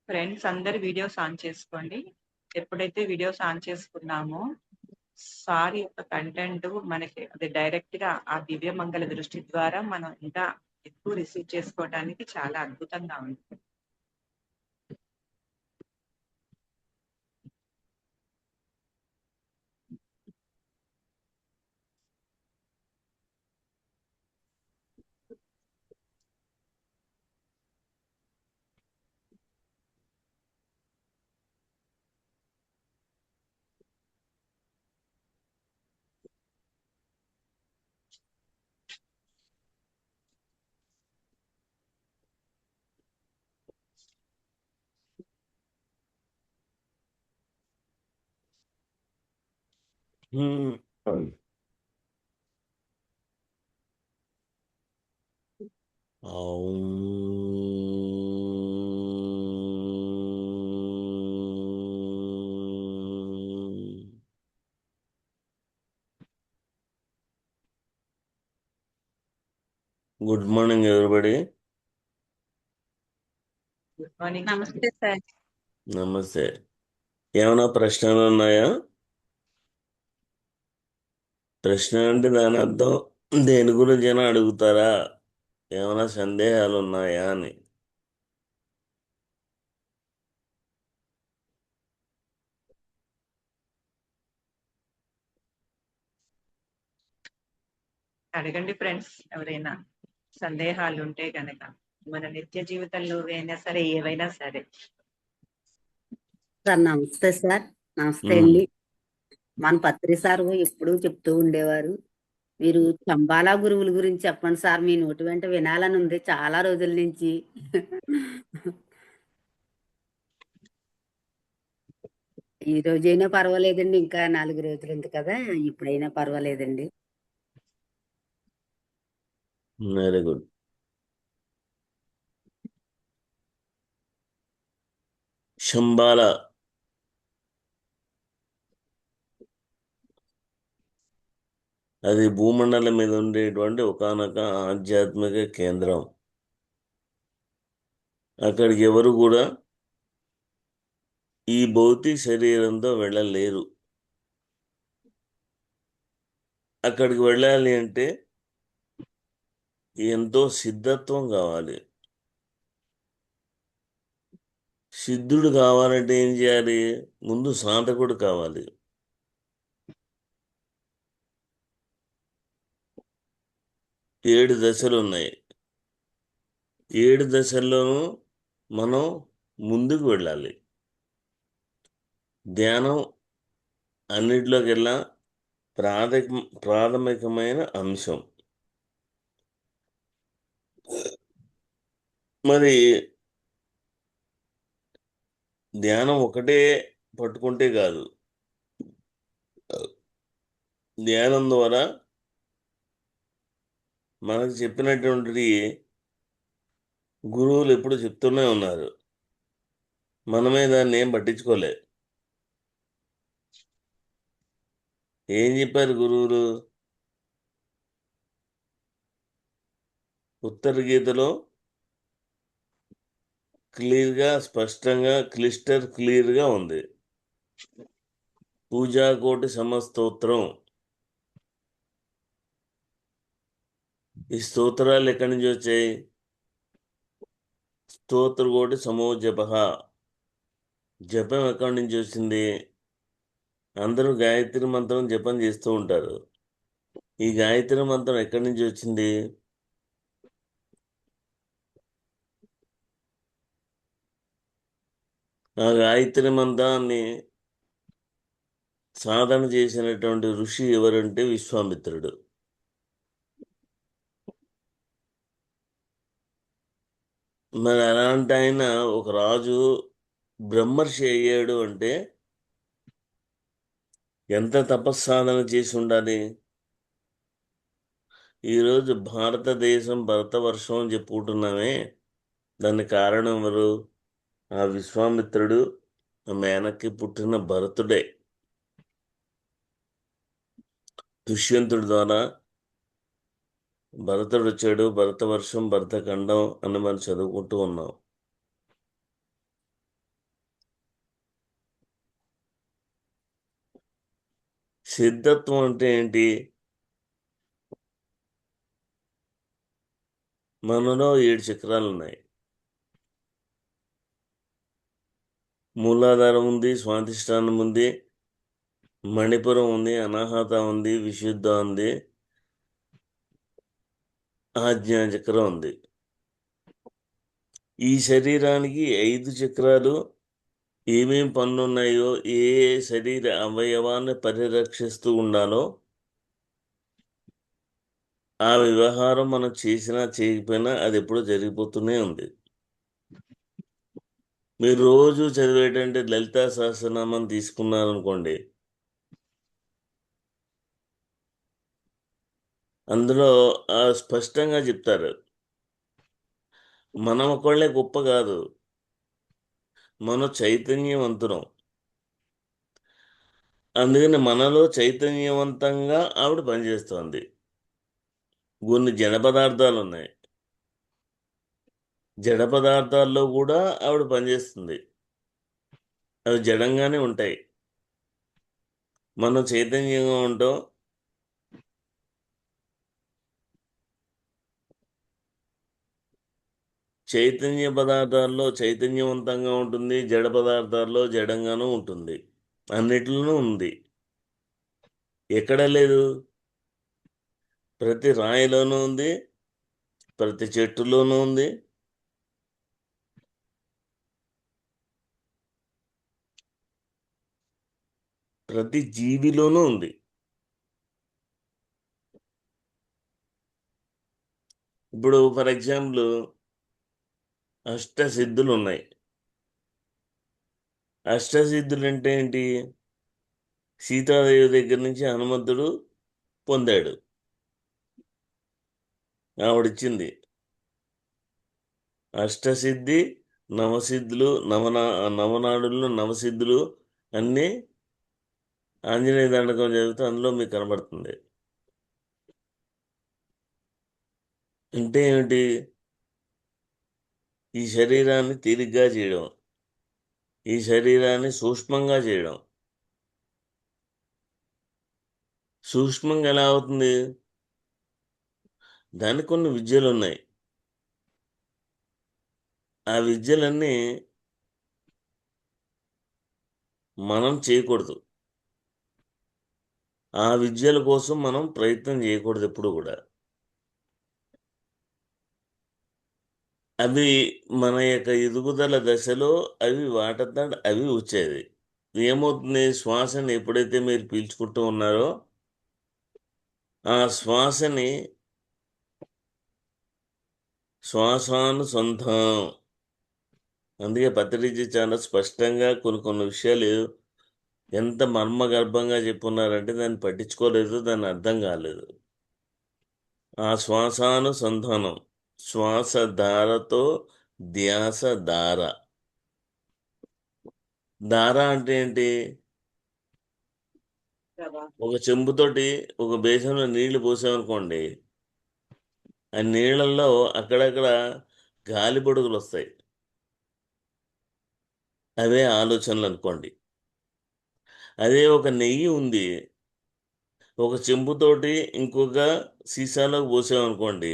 Friends అందరు videos on చేసుకోండి. ఎప్పుడైతే వీడియోస్ ఆన్ చేసుకున్నామో సార్ యొక్క కంటెంట్ మనకి అది డైరెక్ట్ గా ఆ దివ్య మంగళ దృష్టి ద్వారా మనం ఇంకా ఎక్కువ రిసీవ్ చేసుకోవడానికి చాలా అద్భుతంగా ఉంటుంది. Good morning everybody. Good morning. నమస్తే సార్. నమస్తే. ఏమైనా ప్రశ్నలు ఉన్నాయా? ప్రశ్న అంటే దాని అర్థం దేని గురించి అయినా అడుగుతారా, ఏమైనా సందేహాలు ఉన్నాయా అని. అడగండి ఫ్రెండ్స్, ఎవరైనా సందేహాలు ఉంటే గనక మన నిత్య జీవితంలో అయినా సరే ఏవైనా సరే. సార్ నమస్తే సార్. నమస్తే అండి. మన పత్రి సార్ ఎప్పుడూ చెప్తూ ఉండేవారు, మీరు చంబాలా గురువుల గురించి చెప్పండి సార్, మీ నోటి వెంట వినాలని ఉంది చాలా రోజుల నుంచి. ఈ రోజైనా పర్వాలేదండి, ఇంకా 4 రోజులు ఉంది కదా, ఇప్పుడైనా పర్వాలేదండి. Very good. శంబాల అది భూమండలం మీద ఉండేటువంటి ఒకానొక ఆధ్యాత్మిక కేంద్రం. అక్కడికి ఎవరు కూడా ఈ భౌతిక శరీరంతో వెళ్ళలేరు. అక్కడికి వెళ్ళాలి అంటే ఎంతో సిద్ధత్వం కావాలి. సిద్ధుడు కావాలంటే ఏం చేయాలి? ముందు సాధకుడు కావాలి. ఏడు దశలు ఉన్నాయి. 7 దశల్లోనూ మనం ముందుకు వెళ్ళాలి. ధ్యానం అన్నిటిలోకెల్లా ప్రాథమికమైన అంశం. మరి ధ్యానం ఒకటే పట్టుకుంటే కాదు. ధ్యానం ద్వారా మనకు చెప్పినటువంటి గురువులు ఎప్పుడు చెప్తూనే ఉన్నారు, మనమే దాన్ని ఏం పట్టించుకోలే. ఏం చెప్పారు గురువులు? ఉత్తర గీతలో క్లియర్గా, స్పష్టంగా, క్లియర్గా ఉంది. పూజాకోటి సమస్తోత్రం. ఈ స్తోత్రాలు ఎక్కడి నుంచి వచ్చాయి? స్తోత్రకోటి సమోజప. జపం ఎక్కడి నుంచి వచ్చింది? అందరూ గాయత్రి మంత్రం జపం చేస్తూ ఉంటారు. ఈ గాయత్రి మంత్రం ఎక్కడి నుంచి వచ్చింది? ఆ గాయత్రి మంత్రాన్ని సాధన చేసినటువంటి ఋషి ఎవరంటే విశ్వామిత్రుడు. మరి అలాంటి ఆయన ఒక రాజు బ్రహ్మర్షి అయ్యాడు అంటే ఎంత తపస్సాధన చేసి ఉండాలి? ఈరోజు భారతదేశం భరతవర్షం అని చెప్పుకుంటున్నామే, దానికి కారణం ఎవరు? ఆ విశ్వామిత్రుడు, ఆ మేనక్కి పుట్టిన భరతుడే. దుష్యంతుడి ద్వారా భరతుడు వచ్చాడు. భరతవర్షం, భరతఖండం అని మనం చదువుకుంటూ ఉన్నాం. సిద్ధత్వం అంటే ఏంటి? మనలో 7 చక్రాలు ఉన్నాయి. మూలాధారం ఉంది, స్వాధిష్టానం ఉంది, మణిపురం ఉంది, అనాహత ఉంది, విశుద్ధ ఉంది, ఆజ్ఞా చక్రం ఉంది. ఈ శరీరానికి 5 చక్రాలు ఏమేం పనులున్నాయో, ఏ ఏ శరీర అవయవాన్ని పరిరక్షిస్తూ ఉండాలో ఆ వ్యవహారం మనం చేసినా చేయకపోయినా అది ఎప్పుడూ జరిగిపోతూనే ఉంది. మీరు రోజు చదివేటంటే లలితా సహస్రనామం తీసుకున్నారనుకోండి, అందులో స్పష్టంగా చెప్తారు, మనం ఒకళ్ళే గొప్ప కాదు, మనం చైతన్యవంతులం. అందుకని మనలో చైతన్యవంతంగా ఆవిడ పనిచేస్తోంది. కొన్ని జడ పదార్థాలు ఉన్నాయి, జడ పదార్థాల్లో కూడా ఆవిడ పనిచేస్తుంది. అవి జడంగానే ఉంటాయి. మనం చైతన్యంగా ఉంటాం. చైతన్య పదార్థాల్లో చైతన్యవంతంగా ఉంటుంది, జడ పదార్థాల్లో జడంగానూ ఉంటుంది. అన్నిటిలోనూ ఉంది. ఎక్కడ లేదు? ప్రతి రాయిలోనూ ఉంది, ప్రతి చెట్టులోనూ ఉంది, ప్రతి జీవిలోనూ ఉంది. ఇప్పుడు ఫర్ ఎగ్జాంపుల్ అష్టసిద్ధులు ఉన్నాయి. అష్టసిద్ధులు అంటే ఏంటి? సీతాదేవి దగ్గర నుంచి హనుమంతుడు పొందాడు, ఆవిడిచ్చింది. అష్టసిద్ధి, నవసిద్ధులు, నవనాడులు, నవసిద్ధులు అన్నీ ఆంజనేయ దండకం చదివితే అందులో మీకు కనబడుతుంది. అంటే ఏమిటి? ఈ శరీరాన్ని తేలిగ్గా చేయడం, ఈ శరీరాన్ని సూక్ష్మంగా చేయడం. సూక్ష్మంగా ఎలా అవుతుంది? దానికి కొన్ని విద్యలు ఉన్నాయి. ఆ విద్యలన్నీ మనం చేయకూడదు. ఆ విద్యల కోసం మనం ప్రయత్నం చేయకూడదు ఎప్పుడు కూడా. అవి మన యొక్క ఎదుగుదల దశలో అవి వాటంతట అవి వచ్చేది. ఏమవుతుంది? శ్వాసని ఎప్పుడైతే మీరు పీల్చుకుంటూ ఉన్నారో ఆ శ్వాసని శ్వాసానుసంధానం. అందుకే పత్రిజీ చాలా స్పష్టంగా కొన్ని విషయాలు ఎంత మర్మగర్భంగా చెప్పున్నారంటే దాన్ని పట్టించుకోలేదు, దాన్ని అర్థం కాలేదు. ఆ శ్వాసానుసంధానం, శ్వాస ధారతో ధ్యాస ధార. ధార అంటే ఏంటి? ఒక చెంబుతోటి ఒక బేసంలో నీళ్లు పోసామనుకోండి, ఆ నీళ్ళల్లో అక్కడక్కడ గాలి బొడుగులు వస్తాయి. అవే ఆలోచనలు అనుకోండి. అదే ఒక నెయ్యి ఉంది, ఒక చెంబుతోటి ఇంకొక సీసాలోకి పోసామనుకోండి,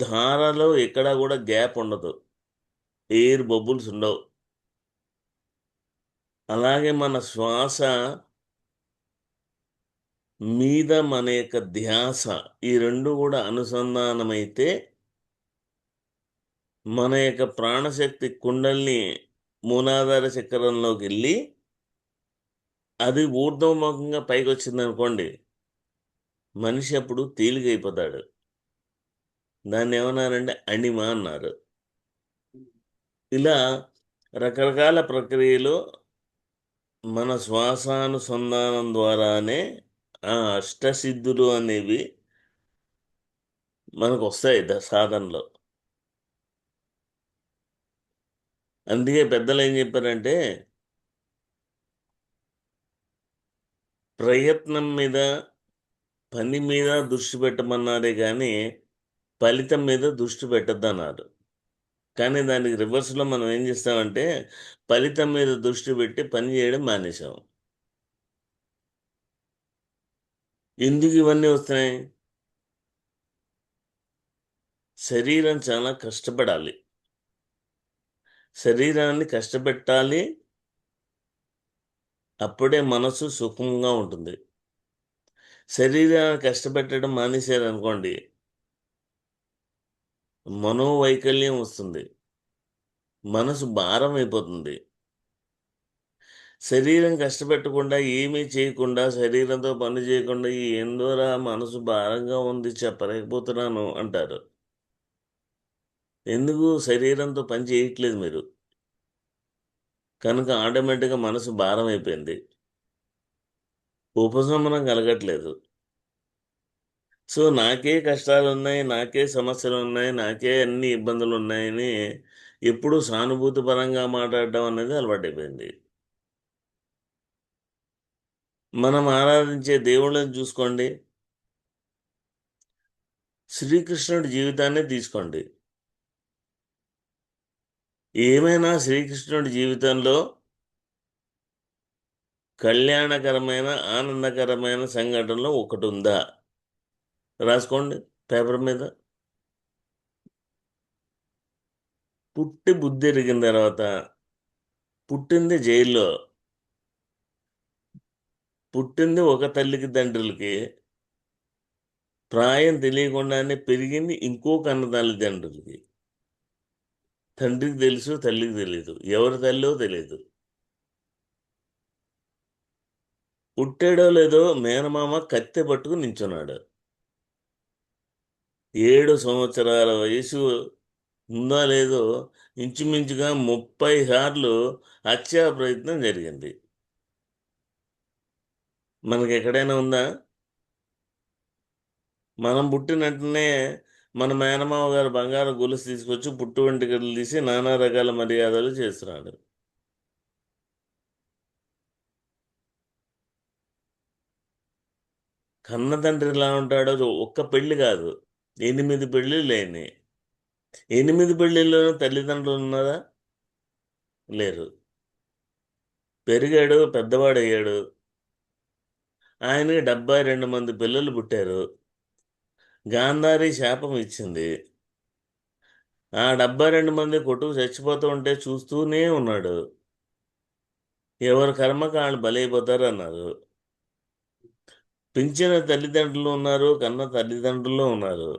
ధారలో ఎక్కడా కూడా గ్యాప్ ఉండదు, ఎయిర్ బబుల్స్ ఉండవు. అలాగే మన శ్వాస మీద మన యొక్క ధ్యాస, ఈ రెండు కూడా అనుసంధానమైతే మన యొక్క ప్రాణశక్తి కుండల్ని మూలాధార చక్రంలోకి వెళ్ళి అది ఊర్ధ్వముఖంగా పైకి వచ్చింది అనుకోండి, మనిషి అప్పుడు తేలికైపోతాడు. దాన్ని ఏమన్నారంటే అణిమ అన్నారు. ఇలా రకరకాల ప్రక్రియలు మన శ్వాసానుసంధానం ద్వారానే ఆ అష్టసిద్ధులు అనేవి మనకు వస్తాయి సాధనలో. అందుకే పెద్దలు ఏం చెప్పారంటే, ప్రయత్నం మీద పని మీద దృష్టి పెట్టమన్నారే కానీ ఫలితం మీద దృష్టి పెట్టద్దన్నారు. కానీ దానికి రివర్స్లో మనం ఏం చేస్తామంటే ఫలితం మీద దృష్టి పెట్టి పని చేయడం మానేసాం. ఎందుకు ఇవన్నీ వస్తున్నాయి? శరీరం చాలా కష్టపడాలి. శరీరాన్ని కష్టపెట్టాలి, అప్పుడే మనసు సుఖంగా ఉంటుంది. శరీరాన్ని కష్టపెట్టడం మానేశారనుకోండి, మనోవైకల్యం వస్తుంది, మనసు భారం అయిపోతుంది. శరీరం కష్టపెట్టకుండా, ఏమీ చేయకుండా, శరీరంతో పని చేయకుండా ఏందోరా మనసు భారంగా ఉంది చెప్పలేకపోతున్నాను అంటారు. ఎందుకు? శరీరంతో పని చేయట్లేదు మీరు, కనుక ఆటోమేటిక్గా మనసు భారం అయిపోయింది, ఉపశమనం కలగట్లేదు. సో నాకే కష్టాలు ఉన్నాయి, నాకే సమస్యలు ఉన్నాయి, నాకే అన్ని ఇబ్బందులు ఉన్నాయని ఎప్పుడూ సానుభూతి పరంగా మాట్లాడడం అనేది అలవాటైపోయింది. మనం ఆరాధించే దేవుళ్ళని చూసుకోండి, శ్రీకృష్ణుడి జీవితాన్ని తీసుకోండి. ఏమైనా శ్రీకృష్ణుడి జీవితంలో కళ్యాణకరమైన, ఆనందకరమైన సంఘటనలో ఒకటి ఉందా? రాసుకోండి పేపర్ మీద. పుట్టి బుద్ధి ఎరిగిన తర్వాత, పుట్టింది జైల్లో, పుట్టింది ఒక తల్లికి తండ్రులకి, ప్రాయం తెలియకుండానే పెరిగింది ఇంకో కన్న తల్లిదండ్రులకి. తండ్రికి తెలుసు, తల్లికి తెలియదు, ఎవరి తల్లో తెలియదు. పుట్టాడో లేదో మేనమామ కత్తె పట్టుకు నించున్నాడు. 7 సంవత్సరాల వయసు ఉందా లేదో ఇంచుమించుగా 30 సార్లు హత్యా ప్రయత్నం జరిగింది. మనకి ఎక్కడైనా ఉందా? మనం పుట్టిన వెంటనే మన మేనమామ గారు బంగారం గొలుసు తీసుకొచ్చి పుట్టు వెంట్రుకలు తీసి నానా రకాల మర్యాదలు చేస్తున్నాడు. కన్న తండ్రి ఎలా ఉంటాడో ఒక్క పెళ్లి కాదు, 8 పెళ్ళిళ్ళు లేని. 8 పెళ్ళిళ్ళలోనూ తల్లిదండ్రులు ఉన్నారా? లేరు. పెరిగాడు, పెద్దవాడయ్యాడు, ఆయనకి 72 మంది పిల్లలు పుట్టారు. గాంధారి శాపం ఇచ్చింది. ఆ 72 మంది కొట్టుకు చచ్చిపోతూ ఉంటే చూస్తూనే ఉన్నాడు. ఎవరి కర్మకు వాళ్ళు బలైపోతారు అన్నారు. పెంచిన తల్లిదండ్రులు ఉన్నారు, కన్న తల్లిదండ్రులు ఉన్నారు.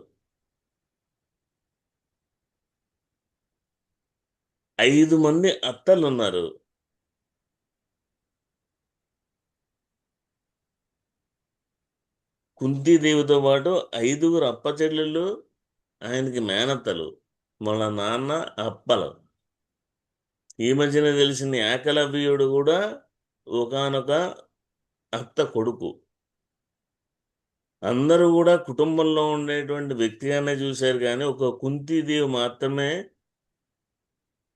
5 మంది అత్తలు ఉన్నారు. కుంతీదేవితో పాటు 5గురు అప్పచెల్లెళ్ళు ఆయనకి మేనత్తలు, వాళ్ళ నాన్న అప్పలు. ఈ మధ్యన తెలిసిన ఏకలవ్యుడు కూడా ఒకానొక అత్త కొడుకు. అందరూ కూడా కుటుంబంలో ఉండేటువంటి వ్యక్తిగానే చూశారు, కానీ ఒక కుంతీదేవి మాత్రమే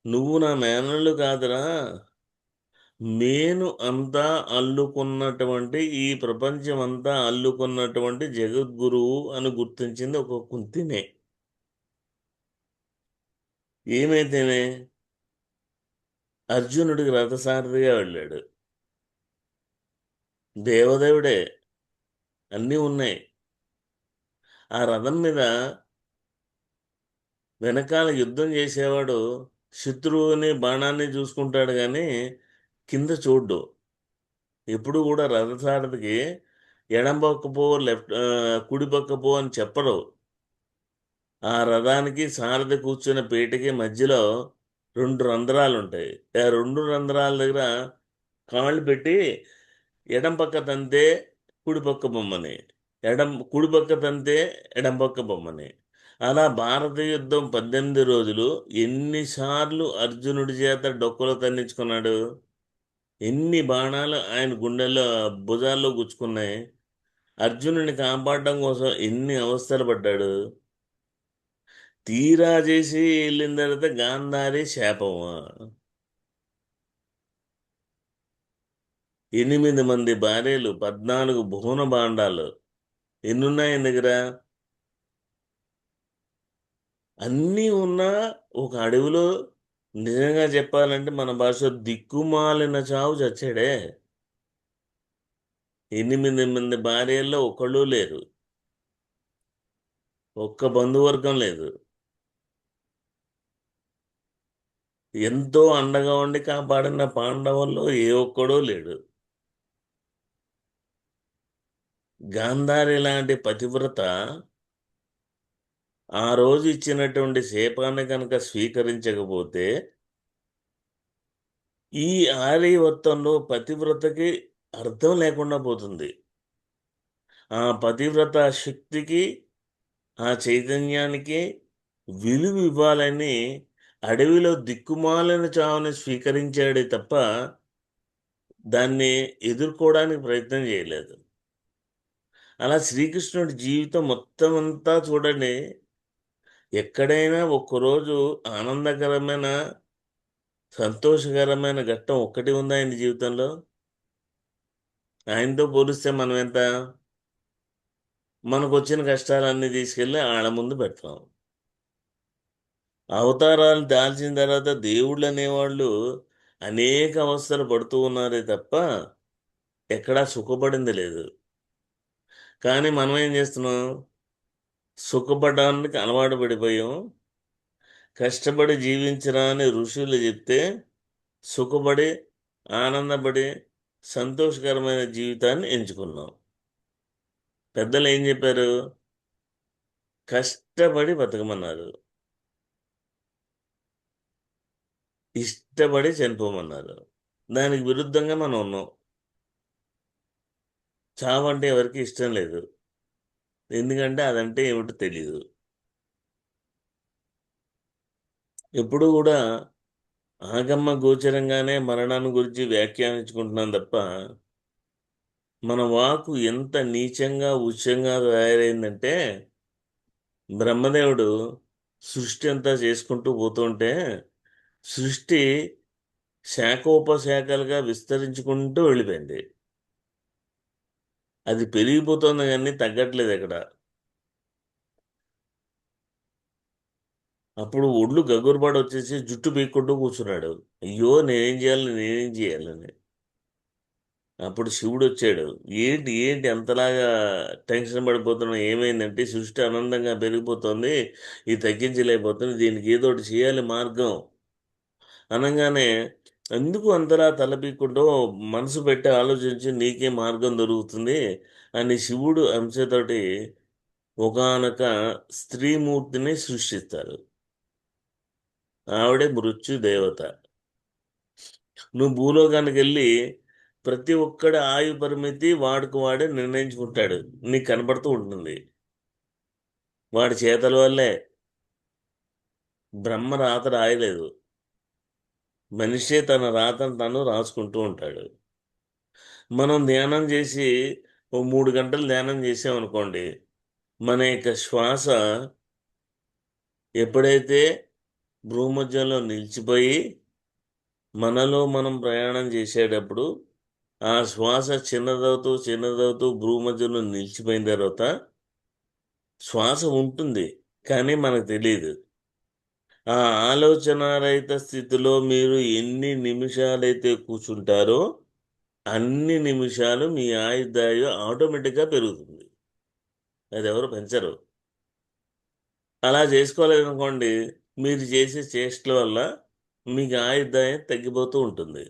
నువ్వు నా మేనళ్ళు కాదురా, నేను అంతా అల్లుకున్నటువంటి, ఈ ప్రపంచం అంతా అల్లుకున్నటువంటి జగద్గురువు అని గుర్తించింది ఒక కుంతినే. ఏమైతేనే అర్జునుడికి రథసారథిగా వెళ్ళాడు. దేవదేవుడే, అన్నీ ఉన్నాయి. ఆ రథం మీద వెనకాల యుద్ధం చేసేవాడు శత్రువుని బాణాన్ని చూసుకుంటాడు, కానీ కింద చూడ్డు. ఎప్పుడు కూడా రథసారథికి ఎడం పక్క పో, కుడి పక్క పో అని చెప్పరు. ఆ రథానికి సారథి కూర్చున్న పీటకి మధ్యలో 2 రంధ్రాలు ఉంటాయి. ఆ 2 రంధ్రాల దగ్గర కాళ్ళు పెట్టి ఎడం పక్క తంతే కుడి పక్క బొమ్మని, కుడి పక్క తంతే ఎడం పక్క బొమ్మని. అలా భారత యుద్ధం 18 రోజులు ఎన్నిసార్లు అర్జునుడి చేత డొక్కలో తన్నించుకున్నాడు, ఎన్ని బాణాలు ఆయన గుండెల్లో భుజాల్లో గుచ్చుకున్నాయి, అర్జునుడిని కాపాడడం కోసం ఎన్ని అవస్థలు పడ్డాడు. తీరా చేసి వెళ్ళిన తర్వాత గాంధారి శాపమా. 8 మంది భార్యలు, 14 భువన భాండాలు, ఎన్నున్నాయి ఆయన దగ్గర? అన్నీ ఉన్నా ఒక అడవిలో, నిజంగా చెప్పాలంటే మన భాష దిక్కుమాలిన చావు చచ్చాడే. 8 మంది భార్యల్లో ఒకళ్ళు లేరు, ఒక్క బంధువర్గం లేదు. ఎంతో అండగా ఉండి కాపాడిన పాండవుల్లో ఏ ఒక్కడూ లేడు. గాంధారి లాంటి పతివ్రత ఆ రోజు ఇచ్చినటువంటి శాపాన్ని కనుక స్వీకరించకపోతే, ఈ ఆర్యవర్తంలో పతివ్రతకి అర్థం లేకుండా పోతుంది. ఆ పతివ్రత శక్తికి, ఆ చైతన్యానికి విలువ ఇవ్వాలని అడవిలో దిక్కుమాలిన చావుని స్వీకరించాడే తప్ప దాన్ని ఎదుర్కోవడానికి ప్రయత్నం చేయలేదు. అలా శ్రీకృష్ణుడి జీవితం మొత్తం అంతా చూడండి, ఎక్కడైనా ఒక్కరోజు ఆనందకరమైన, సంతోషకరమైన ఘట్టం ఒక్కటి ఉందా ఆయన జీవితంలో? ఆయనతో పోలిస్తే మనం ఎంత? మనకు వచ్చిన కష్టాలన్నీ తీసుకెళ్ళి ఆళ్ళ ముందు పెడతాం. అవతారాలు దాల్చిన తర్వాత దేవుళ్ళు అనేవాళ్ళు అనేక అవస్థలు పడుతూ ఉన్నారే తప్ప ఎక్కడా సుఖపడింది లేదు. కానీ మనం ఏం చేస్తున్నాం? సుఖపడడానికి అలవాటు పడిపోయాం. కష్టపడి జీవించరా అని ఋషులు చెప్తే సుఖపడి, ఆనందపడి, సంతోషకరమైన జీవితాన్ని ఎంచుకున్నాం. పెద్దలు ఏం చెప్పారు? కష్టపడి బతకమన్నారు, ఇష్టపడి చనిపోమన్నారు. దానికి విరుద్ధంగా మనం ఉన్నాం. చావు అంటే ఎవరికి ఇష్టం లేదు, ఎందుకంటే అదంటే ఏమిటో తెలియదు. ఎప్పుడు కూడా ఆగమ్మ గోచరంగానే మరణాన్ని గురించి వ్యాఖ్యానించుకుంటున్నాం తప్ప, మన వాకు ఎంత నీచంగా ఉచ్చంగా తయారైందంటే, బ్రహ్మదేవుడు సృష్టి అంతా చేసుకుంటూ పోతుంటే సృష్టి శాఖోపశాఖలుగా విస్తరించుకుంటూ వెళ్ళిపోయింది. అది పెరిగిపోతుంది కానీ తగ్గట్లేదు ఎక్కడ. అప్పుడు ఒళ్ళు గగురుపాటు వచ్చేసి జుట్టు పీక్కుంటూ కూర్చున్నాడు. అయ్యో నేనేం చేయాలని. అప్పుడు శివుడు వచ్చాడు. ఏంటి ఏంటి అంతలాగా టెన్షన్ పడిపోతున్నావు, ఏమైందంటే సృష్టి ఆనందంగా పెరిగిపోతుంది, ఇది తగ్గించలేకపోతుంది, దీనికి ఏదో ఒకటి చేయాలి మార్గం అనగానే, ఎందుకు అంతలా తలపీక్కుంటూ మనసు పెట్టి ఆలోచించి నీకే మార్గం దొరుకుతుంది అని శివుడు అంశతోటి ఒకానొక స్త్రీమూర్తిని సృష్టిస్తారు. ఆవిడే మృత్యు దేవత. నువ్వు భూలోకానికి వెళ్ళి ప్రతి ఒక్కడి ఆయు పరిమితి వాడికి వాడే నిర్ణయించుకుంటాడు, నీకు కనపడుతూ ఉంటుంది. వాడి చేతల వల్లే. బ్రహ్మ రాత రాయలేదు, మనిషే తన రాతను తను రాసుకుంటూ ఉంటాడు. మనం ధ్యానం చేసి 3 గంటలు ధ్యానం చేసామనుకోండి, మన యొక్క శ్వాస ఎప్పుడైతే భూమధ్యంలో నిలిచిపోయి మనలో మనం ప్రయాణం చేసేటప్పుడు ఆ శ్వాస చిన్నదవుతూ చిన్నదవుతూ భూమధ్యంలో నిలిచిపోయిన తర్వాత శ్వాస ఉంటుంది, కానీ మనకు తెలియదు. ఆ ఆలోచనారహిత స్థితిలో మీరు ఎన్ని నిమిషాలైతే కూర్చుంటారో అన్ని నిమిషాలు మీ ఆయుర్దాయం ఆటోమేటిక్గా పెరుగుతుంది. అది ఎవరు పెంచరు. అలా చేసుకోలేదనుకోండి, మీరు చేసే చేష్టల వల్ల మీకు ఆయుర్దాయం తగ్గిపోతూ ఉంటుంది.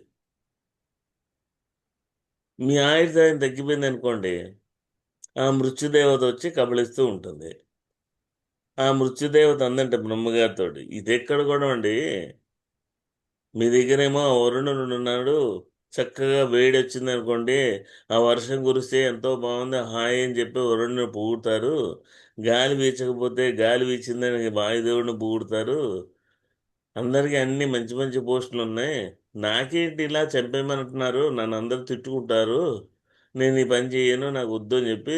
మీ ఆయుర్దాయం తగ్గిపోయింది అనుకోండి, ఆ మృత్యుదేవత వచ్చి కబళిస్తూ ఉంటుంది. ఆ మృత్యుదేవత అందంటే బ్రహ్మగారితో, ఇది ఎక్కడ కూడా అండి, మీ దగ్గరేమో వరుణుడు ఉన్నాడు, చక్కగా వేడి వచ్చింది అనుకోండి, ఆ వర్షం కురిస్తే ఎంతో బాగుంది హాయ్ అని చెప్పి వరుణుని పొగుడుతారు. గాలి వీచకపోతే గాలి వీచిందని వాయుదేవుడిని పొగుడుతారు. అందరికీ అన్ని మంచి మంచి పోస్టులు ఉన్నాయి, నాకేంటి ఇలా చంపేయమంటున్నారు, నన్ను అందరూ తిట్టుకుంటారు, నేను ఈ పని చేయను, నాకు వద్దు అని చెప్పి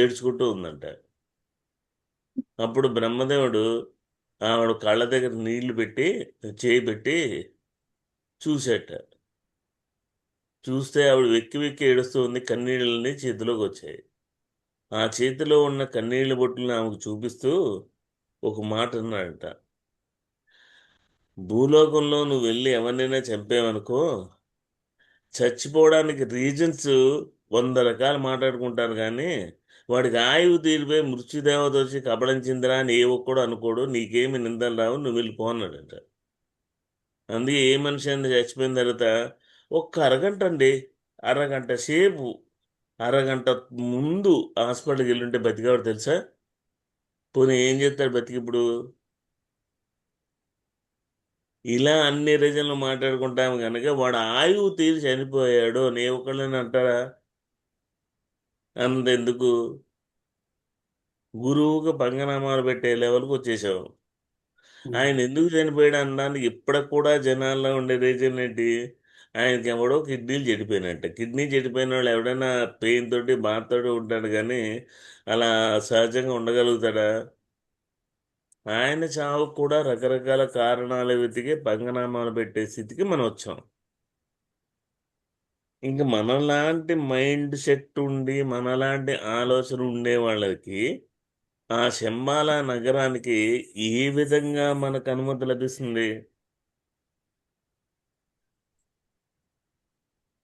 ఏడ్చుకుంటూ ఉందంట. అప్పుడు బ్రహ్మదేవుడు ఆవిడ కళ్ళ దగ్గర నీళ్లు పెట్టి చేయి పెట్టి చూసేట. చూస్తే ఆవిడ వెక్కి వెక్కి ఏడుస్తూ ఉంది, కన్నీళ్ళని చేతిలోకి వచ్చాయి. ఆ చేతిలో ఉన్న కన్నీళ్ళ బొట్టులను ఆమెకు చూపిస్తూ ఒక మాట అన్నాడంట, భూలోకంలో నువ్వు వెళ్ళి ఎవరినైనా చంపేవనుకో, చచ్చిపోవడానికి రీజన్స్ 100 రకాలు మాట్లాడుకుంటారు కానీ వాడికి ఆయువు తీరిపోయి మృత్యుదేవత వచ్చి కబళించిందిరా అని ఏ ఒక్కడు అనుకోడు, నీకేమి నిందలు రావు, నువ్వు వెళ్ళిపో అన్నాడంట. అందుకే ఏ మనిషి అయినా చచ్చిపోయిన తర్వాత ఒక్క అరగంట అండి, అరగంట సేపు, అరగంట ముందు హాస్పిటల్కి వెళ్ళుంటే బతికేవాడు తెలుసా? పోనీ ఏం చేస్తాడు బతికి ఇప్పుడు? ఇలా అన్ని రీజన్లు మాట్లాడుకుంటాం కనుక వాడు ఆయువు తీరి చనిపోయాడు అని ఏ ఒక్కళ్ళని అంటారా? అంతెందుకు, గురువుకు పంగనామాలు పెట్టే లెవెల్కి వచ్చేసావు. ఆయన ఎందుకు చనిపోయాడు అనడానికి ఇప్పటికి కూడా జనాల్లో ఉండే రీజన్ ఏంటి? ఆయనకి ఎవడో కిడ్నీలు చెడిపోయినట్ట. కిడ్నీ చెడిపోయిన వాళ్ళు ఎవడైనా పెయిన్ తోటి బాధతోటి ఉంటాడు కానీ అలా సహజంగా ఉండగలుగుతాడా? ఆయన చావుకు కూడా రకరకాల కారణాలు వెతికి పంగనామాలు పెట్టే స్థితికి మనం వచ్చాం. ఇంక మనలాంటి మైండ్ సెట్ ఉండి మనలాంటి ఆలోచన ఉండే వాళ్ళకి ఆ శంబాల నగరానికి ఏ విధంగా మనకు అనుమతి లభిస్తుంది?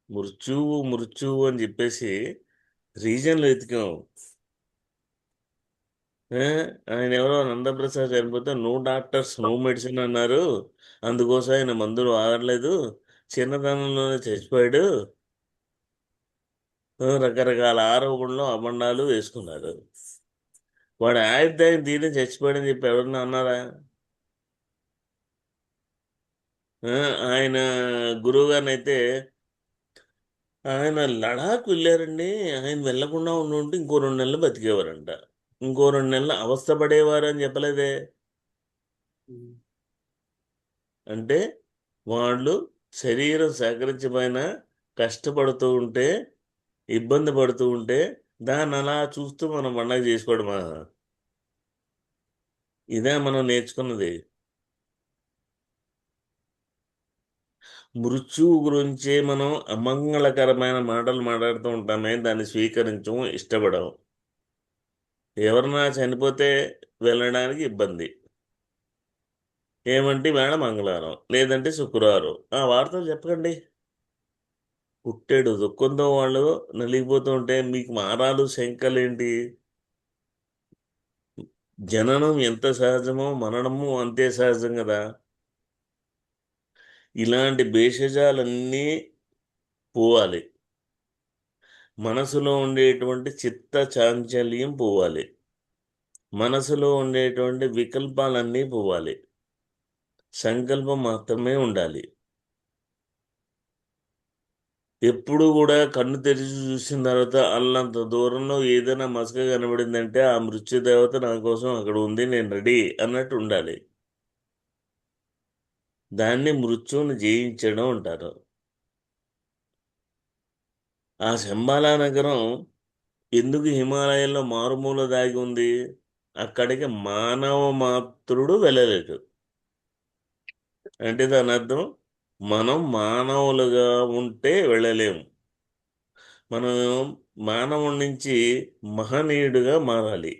మృత్యువు మృత్యువు అని చెప్పేసి రీజన్లు వెతికాం. ఏ? ఆయన ఎవరో నందప్రసాద్ చనిపోతే నో డాక్టర్స్ నో మెడిసిన్ అన్నారు, అందుకోసం ఆయన మందులు వాడలేదు, చిన్నతనంలోనే చచ్చిపోయాడు, రకరకాల ఆరోపణలు అబండాలు వేసుకున్నారు. వాడు ఆయుర్దాయం తీరి చచ్చిపోయాడని చెప్పి ఎవరన్నా అన్నారా? ఆయన గురువు గారిని అయితే ఆయన లడాక్ వెళ్ళారండి, ఆయన వెళ్లకుండా ఉండి ఇంకో 2 నెలలు బతికేవారంట. ఇంకో 2 నెలలు అవస్థ పడేవారు అని చెప్పలేదే. అంటే వాళ్ళు శరీరం సహకరించబోయినా కష్టపడుతూ ఉంటే, ఇబ్బంది పడుతూ ఉంటే దాన్ని అలా చూస్తూ మనం పండగ చేసుకోవడమా? ఇదే మనం నేర్చుకున్నది. మృత్యువు గురించే మనం అమంగళకరమైన మాటలు మాట్లాడుతూ ఉంటామే, దాన్ని స్వీకరించము, ఇష్టపడము. ఎవరన్నా చనిపోతే వెళ్ళడానికి ఇబ్బంది, ఏమంటే వేళ మంగళవారం లేదంటే శుక్రవారం, ఆ వార్తలు చెప్పకండి. పుట్టాడు దుఃఖంతో వాళ్ళు నలిగిపోతూ ఉంటే మీకు మారాలు శంకలేంటి? జననం ఎంత సహజమో మననము అంతే సహజం కదా. ఇలాంటి భేషజాలన్నీ పోవాలి. మనసులో ఉండేటువంటి చిత్త చాంచల్యం పోవాలి. మనసులో ఉండేటువంటి వికల్పాలన్నీ పోవాలి. సంకల్పం మాత్రమే ఉండాలి. ఎప్పుడు కూడా కన్ను తెరిచి చూసిన తర్వాత అల్లంత దూరంలో ఏదైనా మసక కనబడిందంటే ఆ మృత్యుదేవత నా కోసం అక్కడ ఉంది, నేను రెడీ అన్నట్టు ఉండాలి. దాన్ని మృత్యువుని జయించడం అంటారు. ఆ శంబాలా నగరం ఎందుకు హిమాలయాల్లో మారుమూల దాగి ఉంది? అక్కడికి మానవ మాత్రుడు వెళ్ళలేదు. అంటే దాని అర్థం మనం మానవులుగా ఉంటే వెళ్ళలేము. మనం మానవుడి నుంచి మహనీయుడిగా మారాలి.